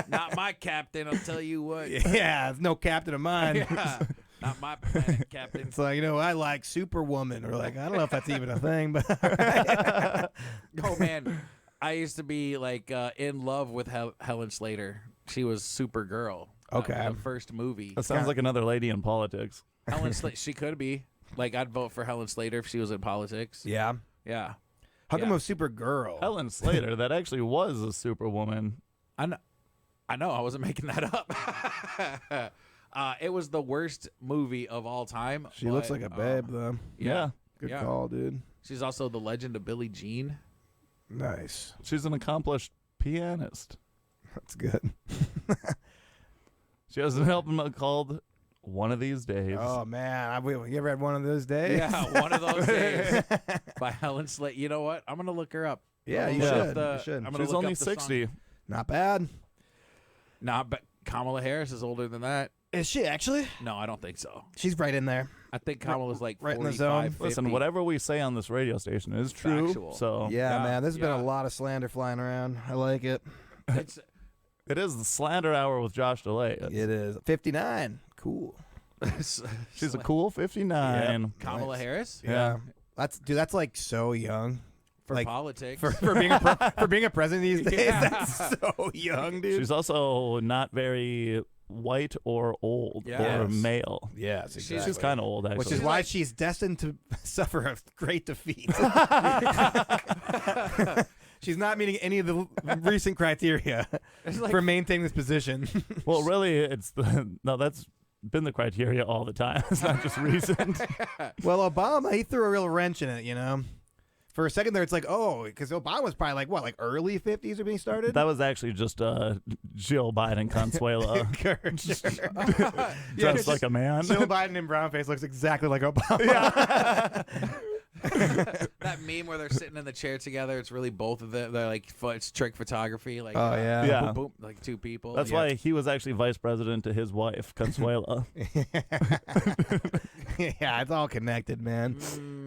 Not my captain, I'll tell you what. Yeah, it's no captain of mine. Yeah. Not my planet, Captain. It's like, I like Superwoman, or like, I don't know if that's even a thing, but all right. Oh man, I used to be like in love with Helen Slater. She was Supergirl. Okay. The first movie. That sounds like another lady in politics. Helen Slater. She could be. Like, I'd vote for Helen Slater if she was in politics. Yeah. Yeah. How come of Supergirl? Helen Slater, that actually was a superwoman. I know. I wasn't making that up. It was the worst movie of all time. She looks like a babe, though. Yeah. Good Yeah. call, dude. She's also the legend of Billie Jean. Nice. She's an accomplished pianist. That's good. She has an album called One of These Days. Oh, man. You ever had one of those days? Yeah, One of Those Days by Helen Slater. You know what? I'm going to look her up. Yeah, I'm you gonna should. look up You should. I'm gonna She's look only up the song. 60. Not bad. Nah, but Kamala Harris is older than that. Is she actually? No, I don't think so. She's right in there. I think Kamala's like right in the 45, zone. 50. Listen, whatever we say on this radio station is true. Factual. So Yeah, Yeah, man. There's been yeah. a lot of slander flying around. I like it. It's, it is the slander hour with Josh Dullea. It is 59. Cool. She's a cool 59. Kamala Nice. Harris Yeah. That's like so young for like, politics. for being for being a president these days. Yeah. That's so young, dude. She's also not very white or old or Yes. male. Yes, exactly. She's kind of old, actually. Which is why she's destined to suffer a great defeat. She's not meeting any of the recent criteria It's for maintaining this position. Well, really, that's been the criteria all the time. It's not just recent. Well, Obama, he threw a real wrench in it, For a second there, it's like, because Obama's probably like, what, like early 50s when he started? That was actually just Jill Biden Consuela dressed like a man. Jill Biden in brown face looks exactly like Obama. that meme where they're sitting in the chair together. It's really both of them. They're like it's trick photography. Like Oh, yeah. Yeah. boom, boom, like 2 people. That's why he was actually vice president to his wife, Consuela. Yeah, it's all connected, man.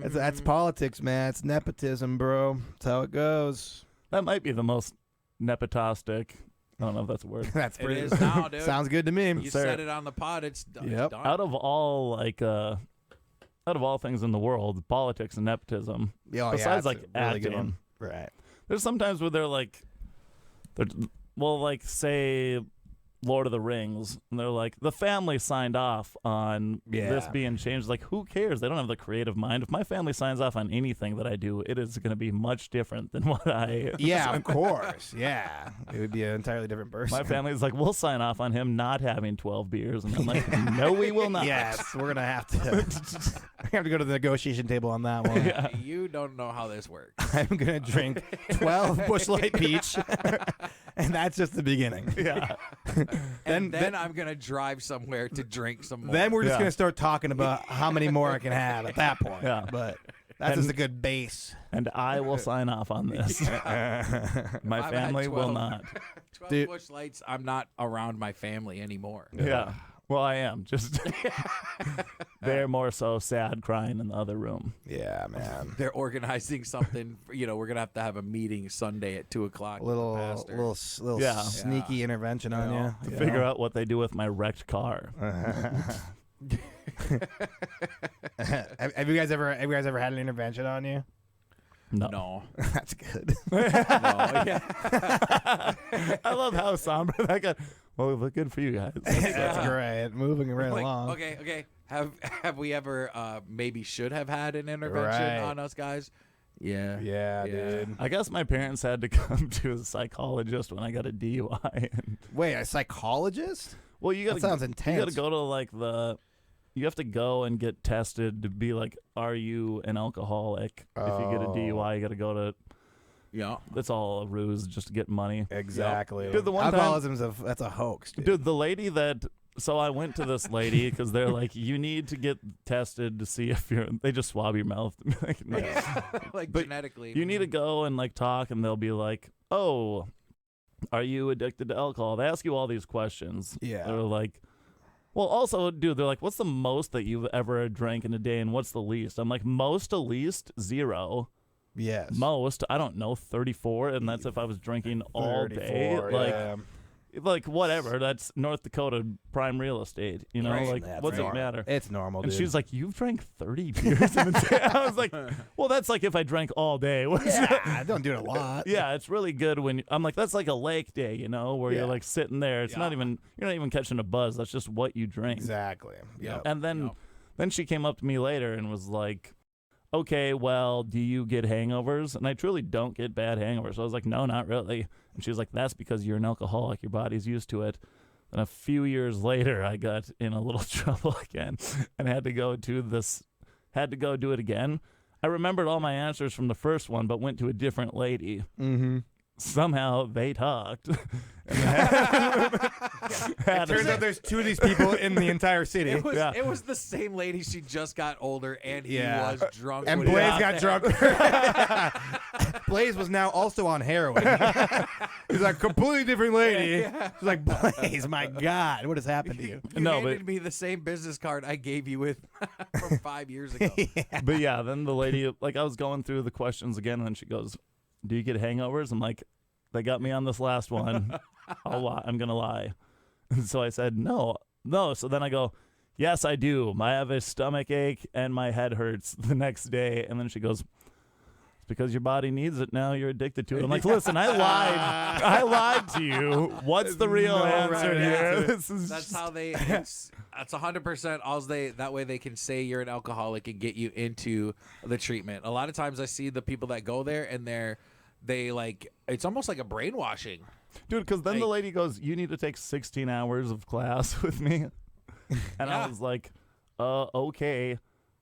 That's politics, man. It's nepotism, bro. That's how it goes. That might be the most nepotistic. I don't know if that's a word. That's It pretty. is now, dude. Sounds good to me. You said it on the pod. It's done. Yep. It's done. Out of all things in the world, politics and nepotism. Oh, besides yeah, like it's a really good acting, one. Right. there's sometimes where like say Lord of the Rings, and they're like, the family signed off on this Yeah. being changed. Like, who cares? They don't have the creative mind. If my family signs off on anything that I do, it is going to be much different than what I. Yeah, of course. Yeah, it would be an entirely different person. My family's like, we'll sign off on him not having 12 beers, and I'm like, no, we will not. Yes, we're gonna have to go to the negotiation table on that one. Yeah. You don't know how this works. I'm gonna drink 12 Busch Light Peach, and that's just the beginning. Yeah. And then I'm gonna drive somewhere to drink some more. Then we're just Yeah. gonna start talking about how many more I can have at that point. Yeah. But that's just a good base. And I will sign off on this. My I've had family will 12. not. 12 Dude. Busch Lights. I'm not around my family anymore. Yeah. Well, I am. Just they're more so sad crying in the other room. Yeah, man. They're organizing something. We're gonna have a meeting Sunday at 2:00. A little Yeah. sneaky intervention on Yeah. you. To figure out what they do with my wrecked car. Have you guys ever had an intervention on you? No. No. That's good. No. Yeah. I love how somber that got. Well, look good for you guys. That's great. Moving right Like, along. okay. Have we ever maybe should have had an intervention Right. on us guys? Yeah. Yeah, dude. I guess my parents had to come to a psychologist when I got a DUI. Wait, a psychologist? Well, you got That sounds You got intense. to go to like the you have to go and get tested to be like, are you an alcoholic? If you get a DUI, you got to go to. Yeah. That's all a ruse just to get money. Exactly. Dude, the one time- alcoholism's that's a hoax, Dude, the lady that. So I went to this lady because they're like, you need to get tested to see if you're. They just swab your mouth. Like, no. Like But genetically. You need to go and like talk, and they'll be like, oh, are you addicted to alcohol? They ask you all these questions. Yeah. They're like, well, also, dude, they're like, what's the most that you've ever drank in a day, and what's the least? I'm like, most to least, 0. Yes. Most, I don't know, 34, and that's if I was drinking all day. 34, Like, yeah. like whatever. That's North Dakota prime real estate. You know, Right. like That's what's it normal. matter? It's normal, And dude. she's like, you've drank 30 beers in a day. I was like, well, that's like if I drank all day. yeah, don't do it a lot. Yeah, it's really good when I'm like, that's like a lake day, you know, where Yeah. you're like sitting there. It's not even, you're not even catching a buzz. That's just what you drink. Exactly. Yep. Yep. And then, Yep. then she came up to me later and was like, okay, well, do you get hangovers? And I truly don't get bad hangovers. So I was like, no, not really. And she was like, that's because you're an alcoholic. Your body's used to it. And a few years later, I got in a little trouble again and had to go do it again. I remembered all my answers from the first one, but went to a different lady. Mm-hmm. Somehow they talked. It turns out there's 2 of these people in the entire city. It was the same lady. She just got older, and he Yeah. was drunk. And when he Blaze got got there. drunk. Blaze was now also on heroin. He's like, completely different lady. She's like, Blaze, my God, what has happened to you? You No, handed me the same business card I gave you with from 5 years ago. But yeah, then the lady, like, I was going through the questions again, and then she goes, do you get hangovers? I'm like, they got me on this last one. I'll lie. I'm going to lie. And so I said, no. So then I go, yes, I do. I have a stomach ache and my head hurts the next day. And then she goes, it's because your body needs it now. You're addicted to it. I'm like, listen, I lied. I lied to you. What's the real No answer right here? answer. This is That's just- how they. That's 100%. All that way they can say you're an alcoholic and get you into the treatment. A lot of times I see the people that go there and they like it's almost like a brainwashing. Dude, because then the Like- lady goes, you need to take 16 hours of class with me. And I Yeah. was like, okay.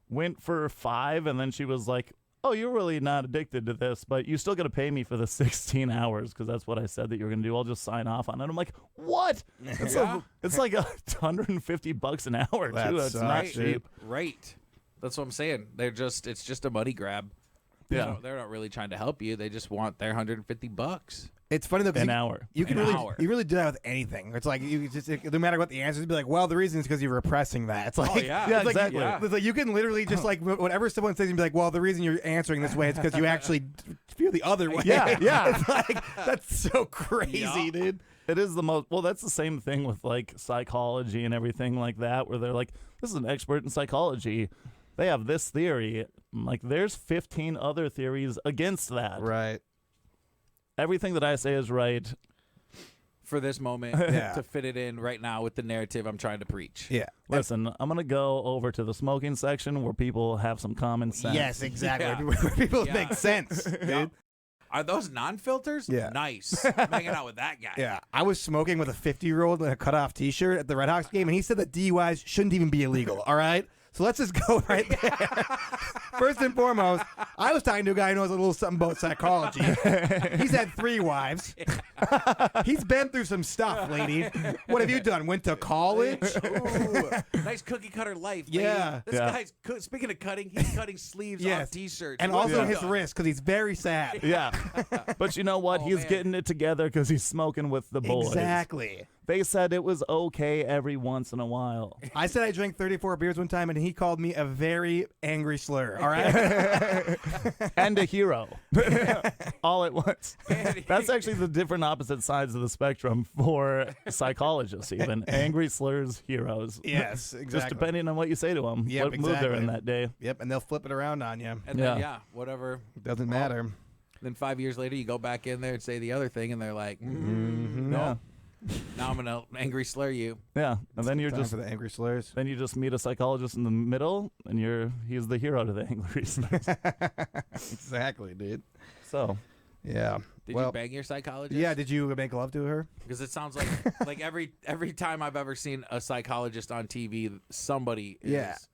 Went for 5, and then she was like, oh, you're really not addicted to this, but you still got to pay me for the 16 hours because that's what I said that you were going to do. I'll just sign off on it. I'm like, what? It's, it's like $150 an hour, That too. That's not sucks, dude. cheap. Right. That's what I'm saying. It's just a money grab. Yeah. They're not really trying to help you. They just want their $150. It's funny though, 'cause An you, hour. you can An really, hour. you really do that with anything. It's like you just, no matter what the answer is, be like, well, the reason is because you're repressing that. It's like, yeah. Yeah, it's like, exactly. It's like you can literally just like whatever someone says, you be like, well, the reason you're answering this way is because you actually feel the other way. Yeah, yeah. It's like that's so crazy, Yeah. dude. It is the most. Well, that's the same thing with like psychology and everything like that, where they're like, "This is an expert in psychology. They have this theory." I'm like, there's 15 other theories against that. Right. Everything that I say is right. For this moment, Yeah. to fit it in right now with the narrative I'm trying to preach. Yeah. Listen, I'm gonna go over to the smoking section where people have some common sense. Yes, exactly. Yeah. Where people Yeah. make sense, dude. Yeah. Are those non-filters? Yeah. Nice. I'm hanging out with that guy. Yeah, I was smoking with a 50-year-old in a cutoff T-shirt at the Red Hawks game, and he said that DUIs shouldn't even be illegal. All right, so let's just go right there. First and foremost, I was talking to a guy who knows a little something about psychology. He's had 3 wives. He's been through some stuff, lady. What have you done? Went to college? Ooh, nice cookie cutter life. lady. Yeah. This Yeah. guy's speaking of cutting, he's cutting sleeves Yes. off T-shirts. And What also have you his done? wrist, because he's very sad. Yeah. But you know what? Oh, He's man. getting it together because he's smoking with the boys. Exactly. They said it was okay every once in a while. I said I drank 34 beers one time, and he called me a very angry slur. All right. And a hero. All at once. And That's actually the different opposite sides of the spectrum for psychologists, even. Angry slurs, heroes. Yes, exactly. Just depending on what you say to them, Yep, what mood they're in exactly. that day. Yep, and they'll flip it around on you. And Yeah. then, whatever. Doesn't matter. Then 5 years later, you go back in there and say the other thing, and they're like, Yeah. no. Now I'm gonna angry slur you. Yeah. And then you're Time just for the angry slurs. then you just meet a psychologist in the middle and he's the hero to the angry slurs. Exactly, dude. So Yeah. Did you bang your psychologist? Yeah. Did you make love to her? Because it sounds like every time I've ever seen a psychologist on TV, somebody is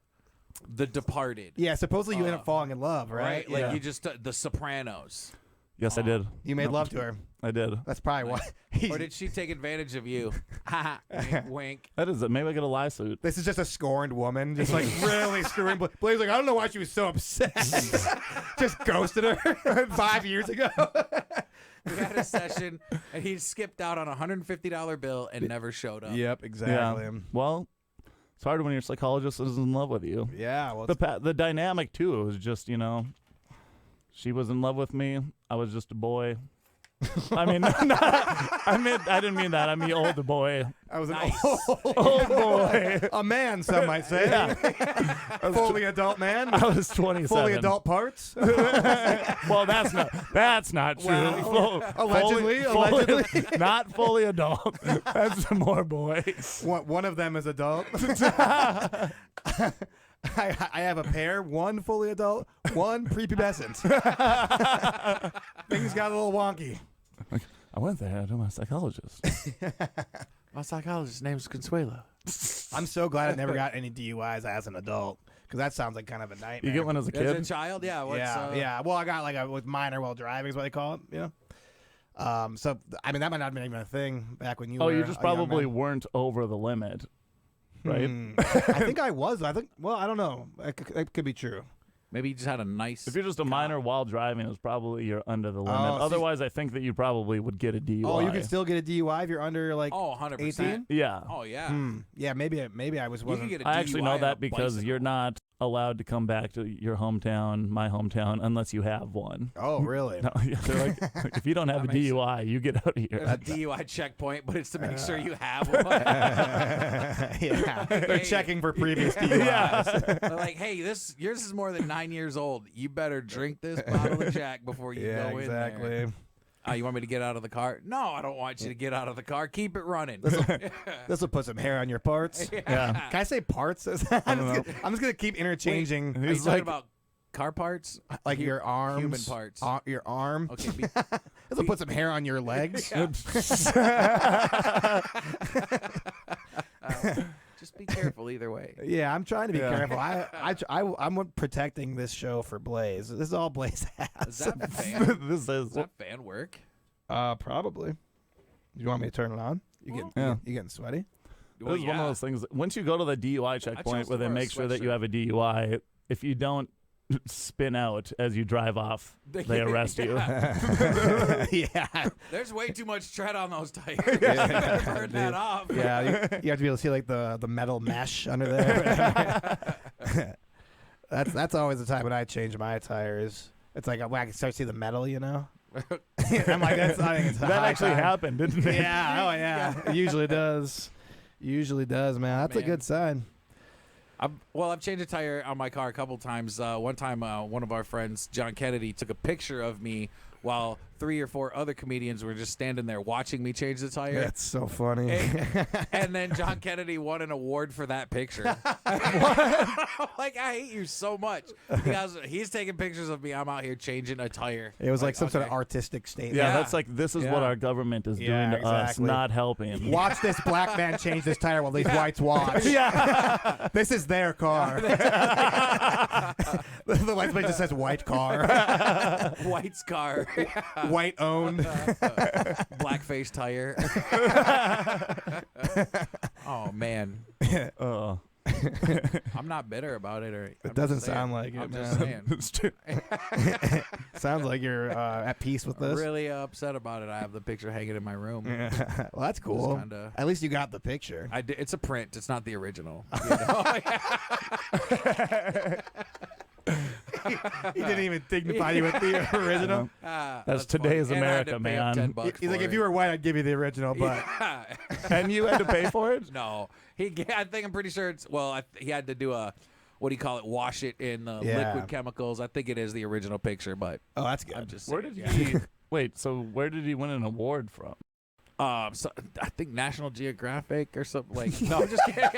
The Departed. Yeah. Supposedly you end up falling in love, right? Like Yeah. you just The Sopranos. Yes, I did. You made love to her. I did. That's probably why. Or did she take advantage of you? Wink, wink. That is it. Maybe I get a lawsuit. This is just a scorned woman, just like really screwing. Blaze like, I don't know why she was so upset. Just ghosted her 5 years ago. We had a session, and he skipped out on a $150 bill and never showed up. Yep, exactly. Yeah. Well, it's hard when your psychologist is in love with you. Yeah. Well, The dynamic too was just she was in love with me. I was just a boy. I mean, I didn't mean that. I mean old boy. I was an Nice. old boy, a man. Some might say. Yeah. Fully adult man. I was 27. Fully adult parts. Well, that's not true. Well, allegedly. Not fully adult. That's more boy. One of them is adult. I have a pair, one fully adult, one prepubescent. Things got a little wonky. I went there to my psychologist. My psychologist's name's Consuela. I'm so glad I never got any DUIs as an adult, because that sounds like kind of a nightmare. You get one as a As kid? a child, yeah. Yeah. Well, I got like with minor while driving is what they call it. So I mean that might not have been even a thing back when you. Oh, were you just a young probably man. weren't over the limit, right? I think I was. Well, I don't know. That could be true. Maybe you just had a nice. If you're just a minor while driving, it's probably you're under the limit. Oh, so Otherwise, I think that you probably would get a DUI. Oh, you can still get a DUI if you're under like 100%. 18. Yeah. Oh, yeah. Yeah, maybe I was. You can get a I actually DUI know on a that because bicycle. you're not allowed to come back to your hometown, my hometown, unless you have one. Oh, really? No, yeah, they're like, if you don't have a That makes DUI, you get out of There's here. a DUI checkpoint, but it's to make sure you have one. Yeah, they're Hey. checking for previous DUIs. They're like, hey, yours is more than 9 years old. You better drink this bottle of Jack before you Yeah, go in exactly. there. You want me to get out of the car? No, I don't want you to get out of the car. Keep it running. This will put some hair on your parts. Yeah. Can I say parts? I'm just gonna keep interchanging. Are you He's talking like- about car parts? like your arms, Human parts. Your arm. Okay. This will put some hair on your legs. Just be careful either way. Yeah, I'm trying to be Yeah. careful. I'm protecting this show for Blaze. This is all Blaze has. Is that fan? This is. Is that fan work? Probably. You want me to turn it on? Yeah. You getting sweaty? This is one of those things. Once you go to the DUI checkpoint chose where to they wear a make sure that you sweatshirt. have a DUI, if you don't spin out as you drive off, they arrest you. Yeah. There's way too much tread on those tires. You better burn that off. Yeah, you have to be able to see like the metal mesh under there. That's always the time when I change my tires. It's like when I can start to see the metal, you know. I'm like, I think it's a That high actually time. happened, didn't it? Yeah, oh yeah. It usually does. Usually does, man. That's a Man. good sign. I've changed a tire on my car a couple times. One time, one of our friends, John Kennedy, took a picture of me while 3 or 4 other comedians were just standing there watching me change the tire. That's so funny. And then John Kennedy won an award for that picture. Like, I hate you so much. Because he's taking pictures of me. I'm out here changing a tire. It was like some sort of okay. artistic statement. Yeah, Yeah. that's like, this is what Yeah. our government is Yeah, doing to us, exactly. not helping. Watch this black man change this tire while these whites watch. Yeah. This is their car. The license plate just says white car. White's car. White owned. Blackface tire. Oh, man. I'm not bitter about it. It doesn't sound like it, I'm man. just saying. Sounds like you're at peace with I'm this. really upset about it. I have the picture hanging in my room. Yeah. Well, that's cool. kinda- At least you got the picture. It's a print. It's not the original. You know? He didn't even dignify you with the original. That's funny. today's And I had to America, pay him man. $10 He's like, for if it. you were white, I'd give you the original, but And you had to pay for it? No, I'm pretty sure it's. Well, he had to do a. What do you call it? Wash it in Yeah. liquid chemicals. I think it is the original picture, but oh, that's good. I'm just. Where saying, did he? Wait, so where did he win an award from? So, I think National Geographic or something like. No, I'm just kidding.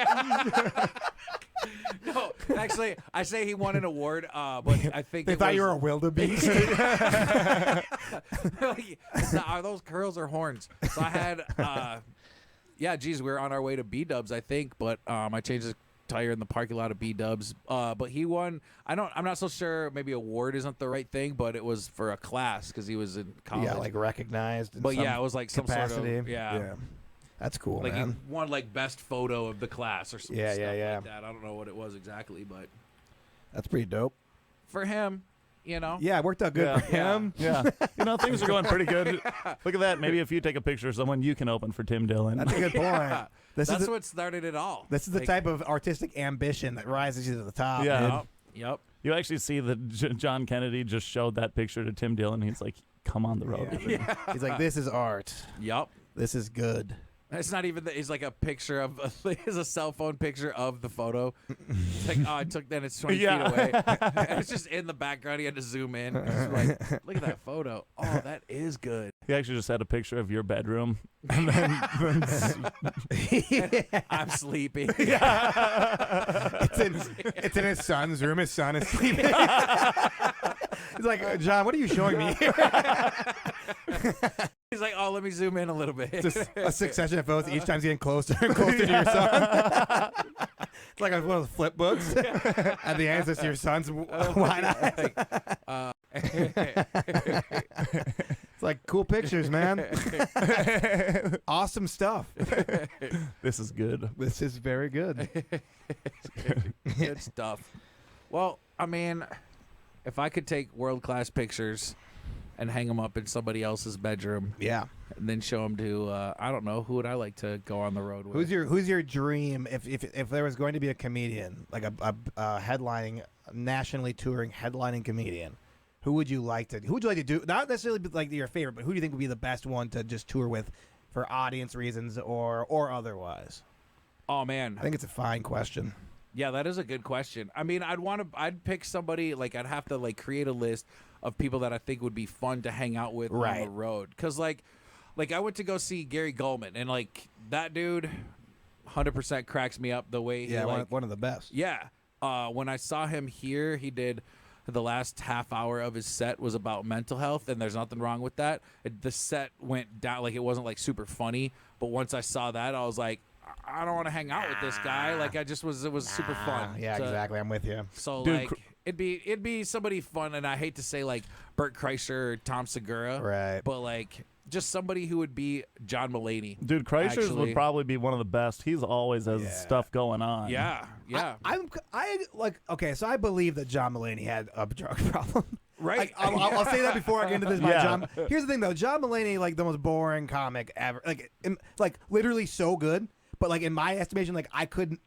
No, actually, I say he won an award, but I think They thought you were a wildebeest. like, are those curls or horns? So I had, yeah, geez, we were on our way to B-Dubs, I think, but I changed the tire in the parking lot of B-Dubs. But he won. I'm not so sure. Maybe award isn't the right thing, but it was for a class because he was in college. Yeah, like recognized. In but some yeah, it was like some capacity. sort of yeah. That's cool, Like man. he won like best photo of the class or something. Yeah, stuff yeah. like that. I don't know what it was exactly, but That's pretty dope. for him, you know. Yeah, it worked out good Yeah. for him. Yeah. You know, things are going pretty good. Look at that. Maybe if you take a picture of someone, you can open for Tim Dillon. That's a good point. Yeah. This That's is the, what started it all. this is the Like, type of artistic ambition that rises you to the top. Yeah. dude. Yep. You actually see that John Kennedy just showed that picture to Tim Dillon. He's like, come on the road. Yeah. He's like, this is art. Yep. This is good. It's not even. It's like a picture of. It's a cell phone picture of the photo. It's like, oh, I took that. It's 20 feet away. And it's just in the background. He had to zoom in. It's like, look at that photo. Oh, that is good. He actually just had a picture of your bedroom. And then I'm sleeping. It's in his son's room. His son is sleeping. He's like, John, what are you showing me? He's like, oh, let me zoom in a little bit. Just a succession of photos. Each time's getting closer and closer to your son. It's like one of those flip books. At the end, it's just your son's wide eyes. It's like cool pictures, man. Awesome stuff. this is good. This is very good. Good stuff. Well, I mean, if I could take world-class pictures and hang them up in somebody else's bedroom Yeah. and then show them to, I don't know, who would I like to go on the road with? Who's your dream if there was going to be a comedian, like a headlining, nationally touring headlining comedian? Who would you like to do? Not necessarily like your favorite, but who do you think would be the best one to just tour with for audience reasons or otherwise? Oh, man. I think it's a fine question. Yeah, that is a good question. I mean, I'd pick somebody, like, I'd have to, like, create a list of people that I think would be fun to hang out with on Right. the road. Because, like I went to go see Gary Gulman, and, like, that dude 100% cracks me up the way he, like... one of the best. Yeah. When I saw him here, he did... The last half hour of his set was about mental health, and there's nothing wrong with that. The set went down, like, it wasn't, like, super funny. But once I saw that, I was like, I don't want to hang out with this guy. Like, it was super fun. Yeah, exactly. I'm with you. So, Dude, like, it'd be somebody fun, and I hate to say, like, Bert Kreischer or Tom Segura. Right. But, like, just somebody who would be John Mulaney. Dude, Kreischer's Actually. would probably be one of the best. He's always has Yeah. stuff going on. Yeah, yeah. I like okay, so I believe that John Mulaney had a drug problem. Right. Like, I'll say that before I get into this. About Yeah. John. Here's the thing, though. John Mulaney, like the most boring comic ever. Like literally so good. But like in my estimation, like I couldn't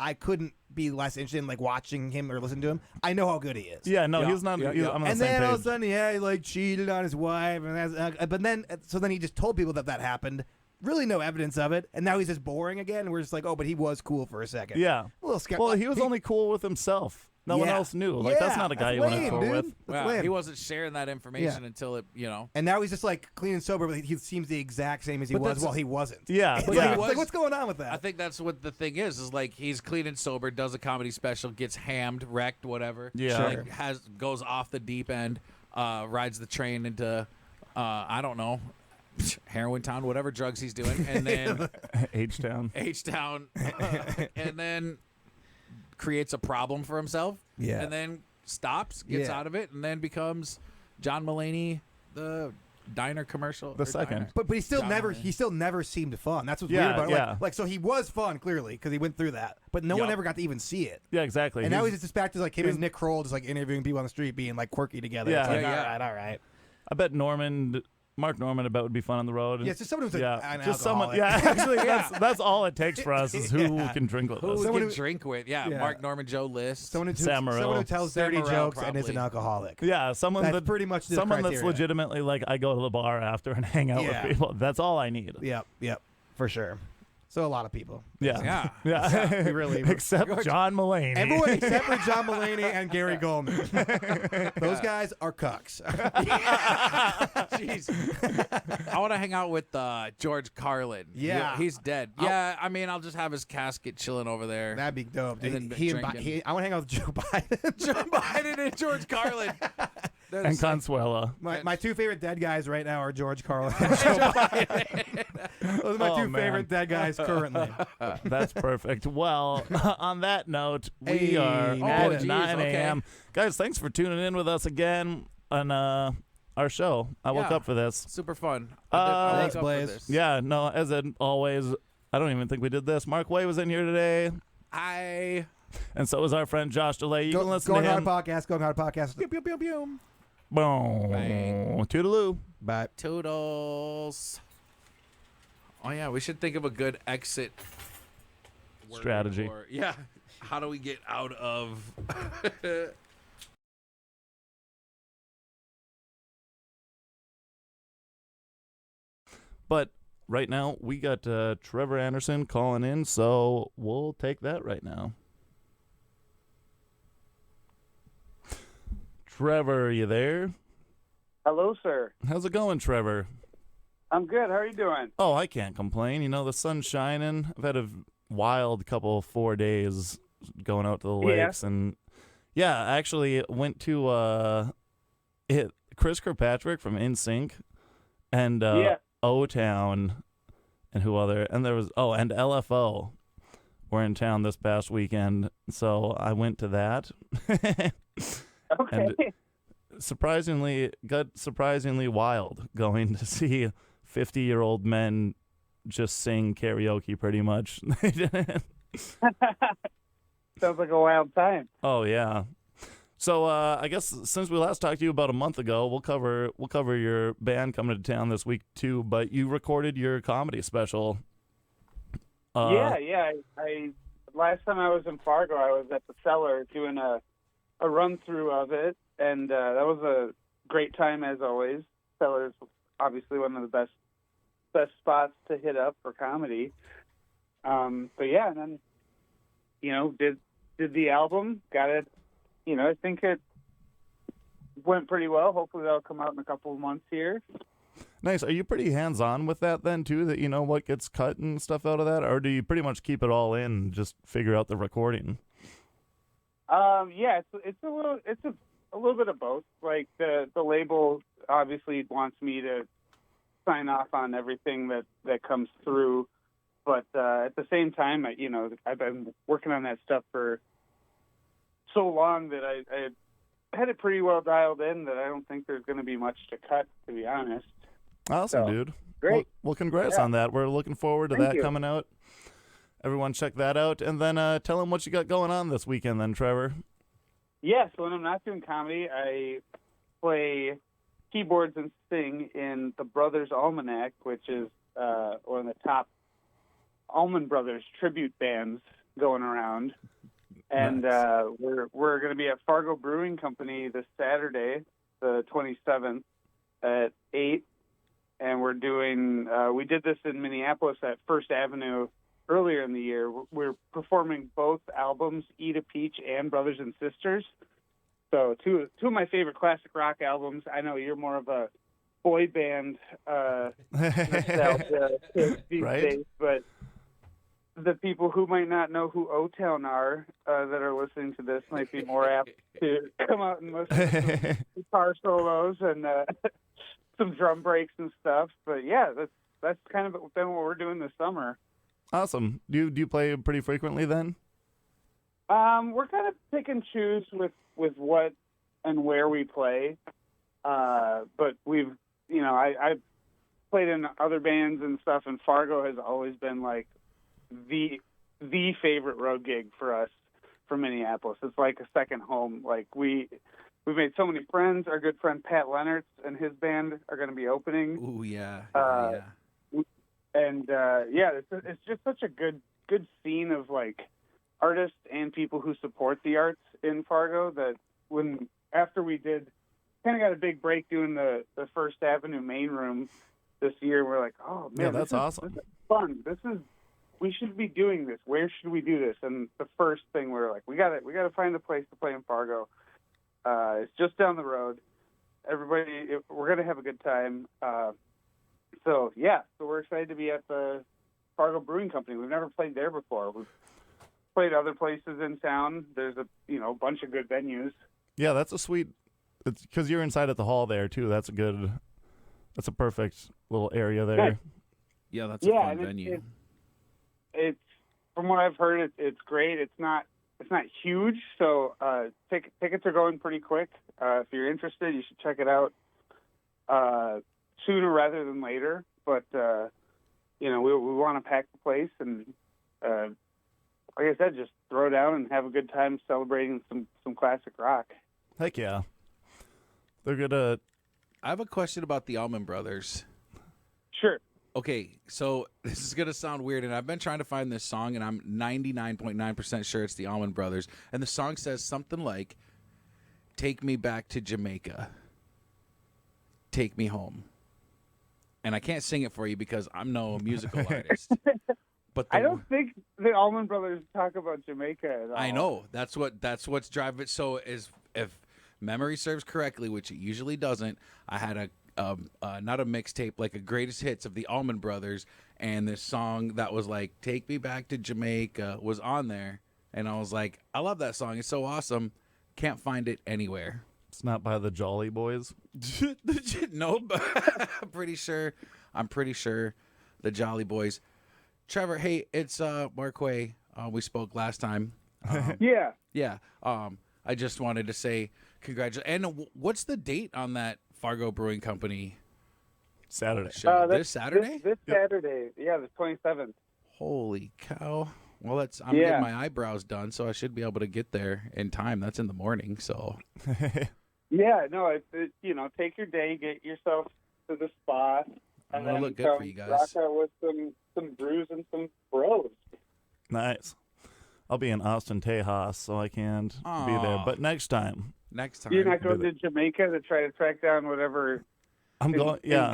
be less interested in like watching him or listening to him. I know how good he is. Yeah, no, Yeah. he's not. Yeah, he's- yeah. I'm on the And same then all of a page. sudden, yeah, he like cheated on his wife, and but then he just told people that happened. Really, no evidence of it, and now he's just boring again. And we're just like, oh, but he was cool for a second. Yeah. a little skeptical. Well, he was only cool with himself. No one Yeah. else knew. Like, that's not a guy you want to lame, tour dude. with. That's Yeah, lame. he wasn't sharing that information until it, you know. And now he's just like clean and sober, but he seems the exact same as he But was that's- while he wasn't. Yeah, It's But yeah. like, he it's was- like, what's going on with that? I think that's what the thing is like he's clean and sober, does a comedy special, gets hammed, wrecked, whatever. Yeah. Sure. Like goes off the deep end, rides the train into I don't know, heroin town, whatever drugs he's doing, and then H-Town. H-Town, and then creates a problem for himself. Yeah. And then stops, gets Yeah. out of it, and then becomes John Mulaney, the diner commercial. The or second. diner. But he still John never seemed fun. That's what's Yeah, weird about it. yeah. Like so he was fun clearly because he went through that, but no one Yup. ever got to even see it. Yeah, exactly. And now he's just back to like him he's- and Nick Kroll just like interviewing people on the street, being like quirky together. Yeah. It's like, Yeah. all right. I bet Mark Norman, I bet would be fun on the road. Yeah, it's just someone who's like an just someone. alcoholic. Yeah, actually, Yeah. that's all it takes for us is who Yeah. can drink with Who us. we Someone can who- drink with? Yeah, Yeah. Mark Norman, Joe List. Someone Sam Morril. who tells Sam dirty Morril, jokes and is an probably. alcoholic. Yeah, someone That's that pretty much the someone that's criteria. legitimately like I go to the bar after and hang out Yeah. with people. That's all I need. Yep, for sure. So a lot of people. Yeah. Yeah. We really Except John Mulaney. everyone except for John Mulaney and Gary Goldman. Those guys are cucks. Jeez. I want to hang out with George Carlin. Yeah. He's dead. Yeah, I mean, I'll just have his casket chilling over there. That'd be dope. And Dude. then I drinking. want to hang out with Joe Biden. Joe Biden and George Carlin. And Consuela. My two favorite dead guys right now are George Carlin and Joe Biden. Those are my two man. favorite dead guys currently. That's perfect. Well, on that note, we Hey, are we at did it. 9 okay. a.m. Guys, thanks for tuning in with us again on our show. I woke Yeah. up for this. Super fun. Thanks, woke up for Blaze. this. Yeah, no, as always, I don't even think we did this. Mark Way was in here today, and so was our friend Josh Dullea. You can listen Going to Hard him. Podcast. Going Hard Podcast. Pew, pew, pew, pew. Boom. Bang. Toodaloo. Bye. Toodles. Oh yeah, we should think of a good exit word Strategy. Yeah. How do we get out of But right now, we got Trevor Anderson calling in, so we'll take that right now. Trevor, are you there? Hello, sir. How's it going, Trevor? I'm good. How are you doing? Oh, I can't complain. You know, the sun's shining. I've had a wild couple 4 days going out to the Yeah. lakes. And, yeah, I actually went to Chris Kirkpatrick from NSYNC and Yeah. O-Town and who other. And there was, and LFO were in town this past weekend. So I went to that. Okay. Got surprisingly wild going to see 50-year-old men just sing karaoke pretty much. Sounds like a wild time. Oh yeah. So I guess since we last talked to you about a month ago, we'll cover your band coming to town this week too. But you recorded your comedy special. Yeah. I last time I was in Fargo, I was at the Cellar doing a run through of it, and that was a great time as always. Cellar's obviously one of the best spots to hit up for comedy. But yeah, and then did the album, got it. I think it went pretty well. Hopefully that'll come out in a couple of months here. Nice. Are you pretty hands-on with that then too? That you know what gets cut and stuff out of that, or do you pretty much keep it all in and just figure out the recording? Yeah, it's a little bit of both. Like the label obviously wants me to sign off on everything that comes through, but at the same time, I've been working on that stuff for so long that I had it pretty well dialed in that I don't think there's going to be much to cut, to be honest. Awesome, So, dude. great. Well, congrats Yeah. on that. We're looking forward to Thank that you. coming out. Everyone check that out. And then tell them what you got going on this weekend then, Trevor. Yeah, so when I'm not doing comedy, I play keyboards and sing in the Brothers Allmanac, which is one of the top Allman Brothers tribute bands going around. And Nice. we're going to be at Fargo Brewing Company this Saturday, the 27th, at 8. And we're doing, we did this in Minneapolis at First Avenue earlier in the year. We're performing both albums, Eat a Peach and Brothers and Sisters. So two of my favorite classic rock albums. I know you're more of a boy band nostalgia kid these Right. days, but the people who might not know who O-Town are that are listening to this might be more apt to come out and listen to some guitar solos and some drum breaks and stuff. But yeah, that's kind of been what we're doing this summer. Awesome. Do you play pretty frequently then? We're kind of pick and choose with what and where we play. But we've, I've played in other bands and stuff, and Fargo has always been like the favorite road gig for us from Minneapolis. It's like a second home. Like we've made so many friends. Our good friend Pat Leonard and his band are going to be opening. Ooh, yeah. And it's just such a good scene of like artists and people who support the arts in Fargo that after we did kind of got a big break doing the First Avenue main room this year, we're like, oh man, Yeah, that's awesome. This is fun. This is we should be doing this. Where should we do this? And the first thing we were like, we gotta find a place to play in Fargo. It's just down the road. We're gonna have a good time. So we're excited to be at the Fargo Brewing Company. We've never played there before. We've played other places in town. There's a bunch of good venues. Yeah, that's a sweet. It's because you're inside at the hall there too. That's a perfect little area there. Yeah, that's a fun venue. It's from what I've heard, it's great. It's not huge, so tickets are going pretty quick. If you're interested, you should check it out sooner rather than later. But we want to pack the place and, like I said, just throw down and have a good time celebrating some classic rock. Heck yeah, they're gonna. I have a question about the Allman Brothers. Sure. Okay, so this is going to sound weird, and I've been trying to find this song, and I'm 99.9% sure it's the Allman Brothers. And the song says something like, "Take me back to Jamaica. Take me home." And I can't sing it for you because I'm no musical artist. But I don't think the Allman Brothers talk about Jamaica at all. I know. That's what's driving it. So if memory serves correctly, which it usually doesn't, I had a not a mixtape, like a greatest hits of the Allman Brothers, and this song that was like "Take Me Back to Jamaica" was on there, and I was like, I love that song. It's so awesome. Can't find it anywhere. It's not by the Jolly Boys. Nope. I'm pretty sure the Jolly Boys. Trevor, hey, it's Marquay. We spoke last time. Yeah. Yeah. I just wanted to say congratulations. And what's the date on that Fargo Brewing Company Saturday. show? This Saturday? This Saturday. Yeah, the 27th. Holy cow. Well, I'm getting my eyebrows done, so I should be able to get there in time. That's in the morning, so. Yeah, no, take your day, get yourself to the spot. I'm going to look good for you guys. Rock out with some brews and some bros. Nice. I'll be in Austin, Tejas, so I can't be there. But next time. You're not going to Jamaica to try to track down whatever. I'm going. Yeah.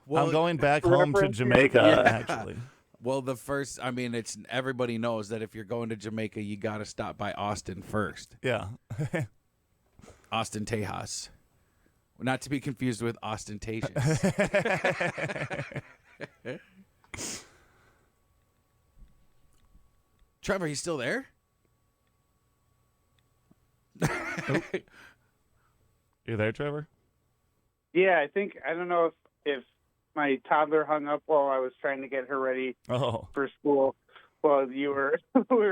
Well, I'm going back home to Jamaica. Actually. Well, it's everybody knows that if you're going to Jamaica, you got to stop by Austin first. Yeah. Austin, Tejas. Not to be confused with ostentatious. Trevor, he's still there? You there, Trevor? Yeah, I don't know if my toddler hung up while I was trying to get her ready for school while we were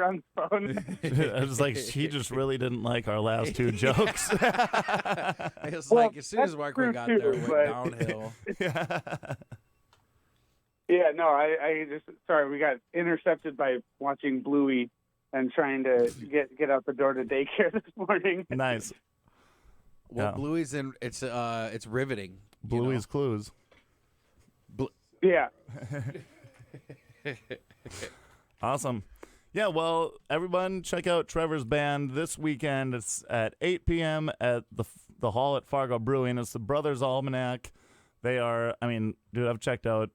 on the phone. I was like, he just really didn't like our last two jokes. It's like as soon as Marco got there, it went downhill. Yeah, no, I just sorry, we got intercepted by watching Bluey and trying to get out the door to daycare this morning. Nice. Well, yeah. Bluey's it's riveting. Bluey's Clues. Yeah. Awesome. Yeah, well, everyone check out Trevor's band this weekend. It's at 8 p.m. at the hall at Fargo Brewing. It's the Brothers Allmanac. They are, dude, I've checked out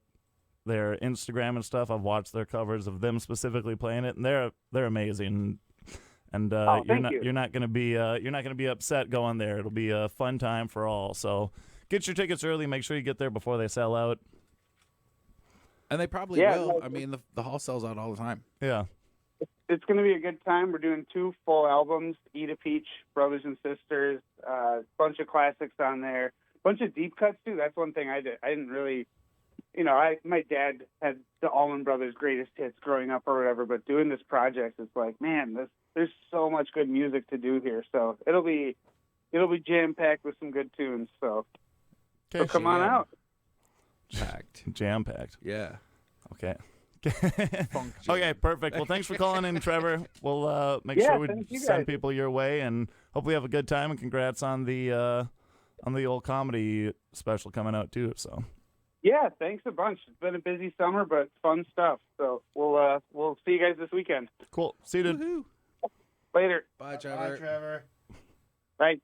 their Instagram and stuff. I've watched their covers of them specifically playing it, and they're amazing. And you're not gonna be upset going there. It'll be a fun time for all. So get your tickets early. Make sure you get there before they sell out. And they probably will. The hall sells out all the time. Yeah. It's going to be a good time. We're doing 2 full albums, Eat a Peach, Brothers and Sisters, a bunch of classics on there, a bunch of deep cuts, too. That's one thing I didn't really, my dad had the Allman Brothers greatest hits growing up or whatever, but doing this project, it's like, man, there's so much good music to do here. So it'll be jam-packed with some good tunes. So come on out. Jam-packed. Yeah. Okay. Okay, perfect. Well, thanks for calling in, Trevor. We'll make sure we send people your way, and hopefully have a good time. And congrats on the old comedy special coming out too. So. Yeah, thanks a bunch. It's been a busy summer, but fun stuff. So we'll see you guys this weekend. Cool. See you, dude. Later. Bye, Trevor. Bye, Trevor. Bye.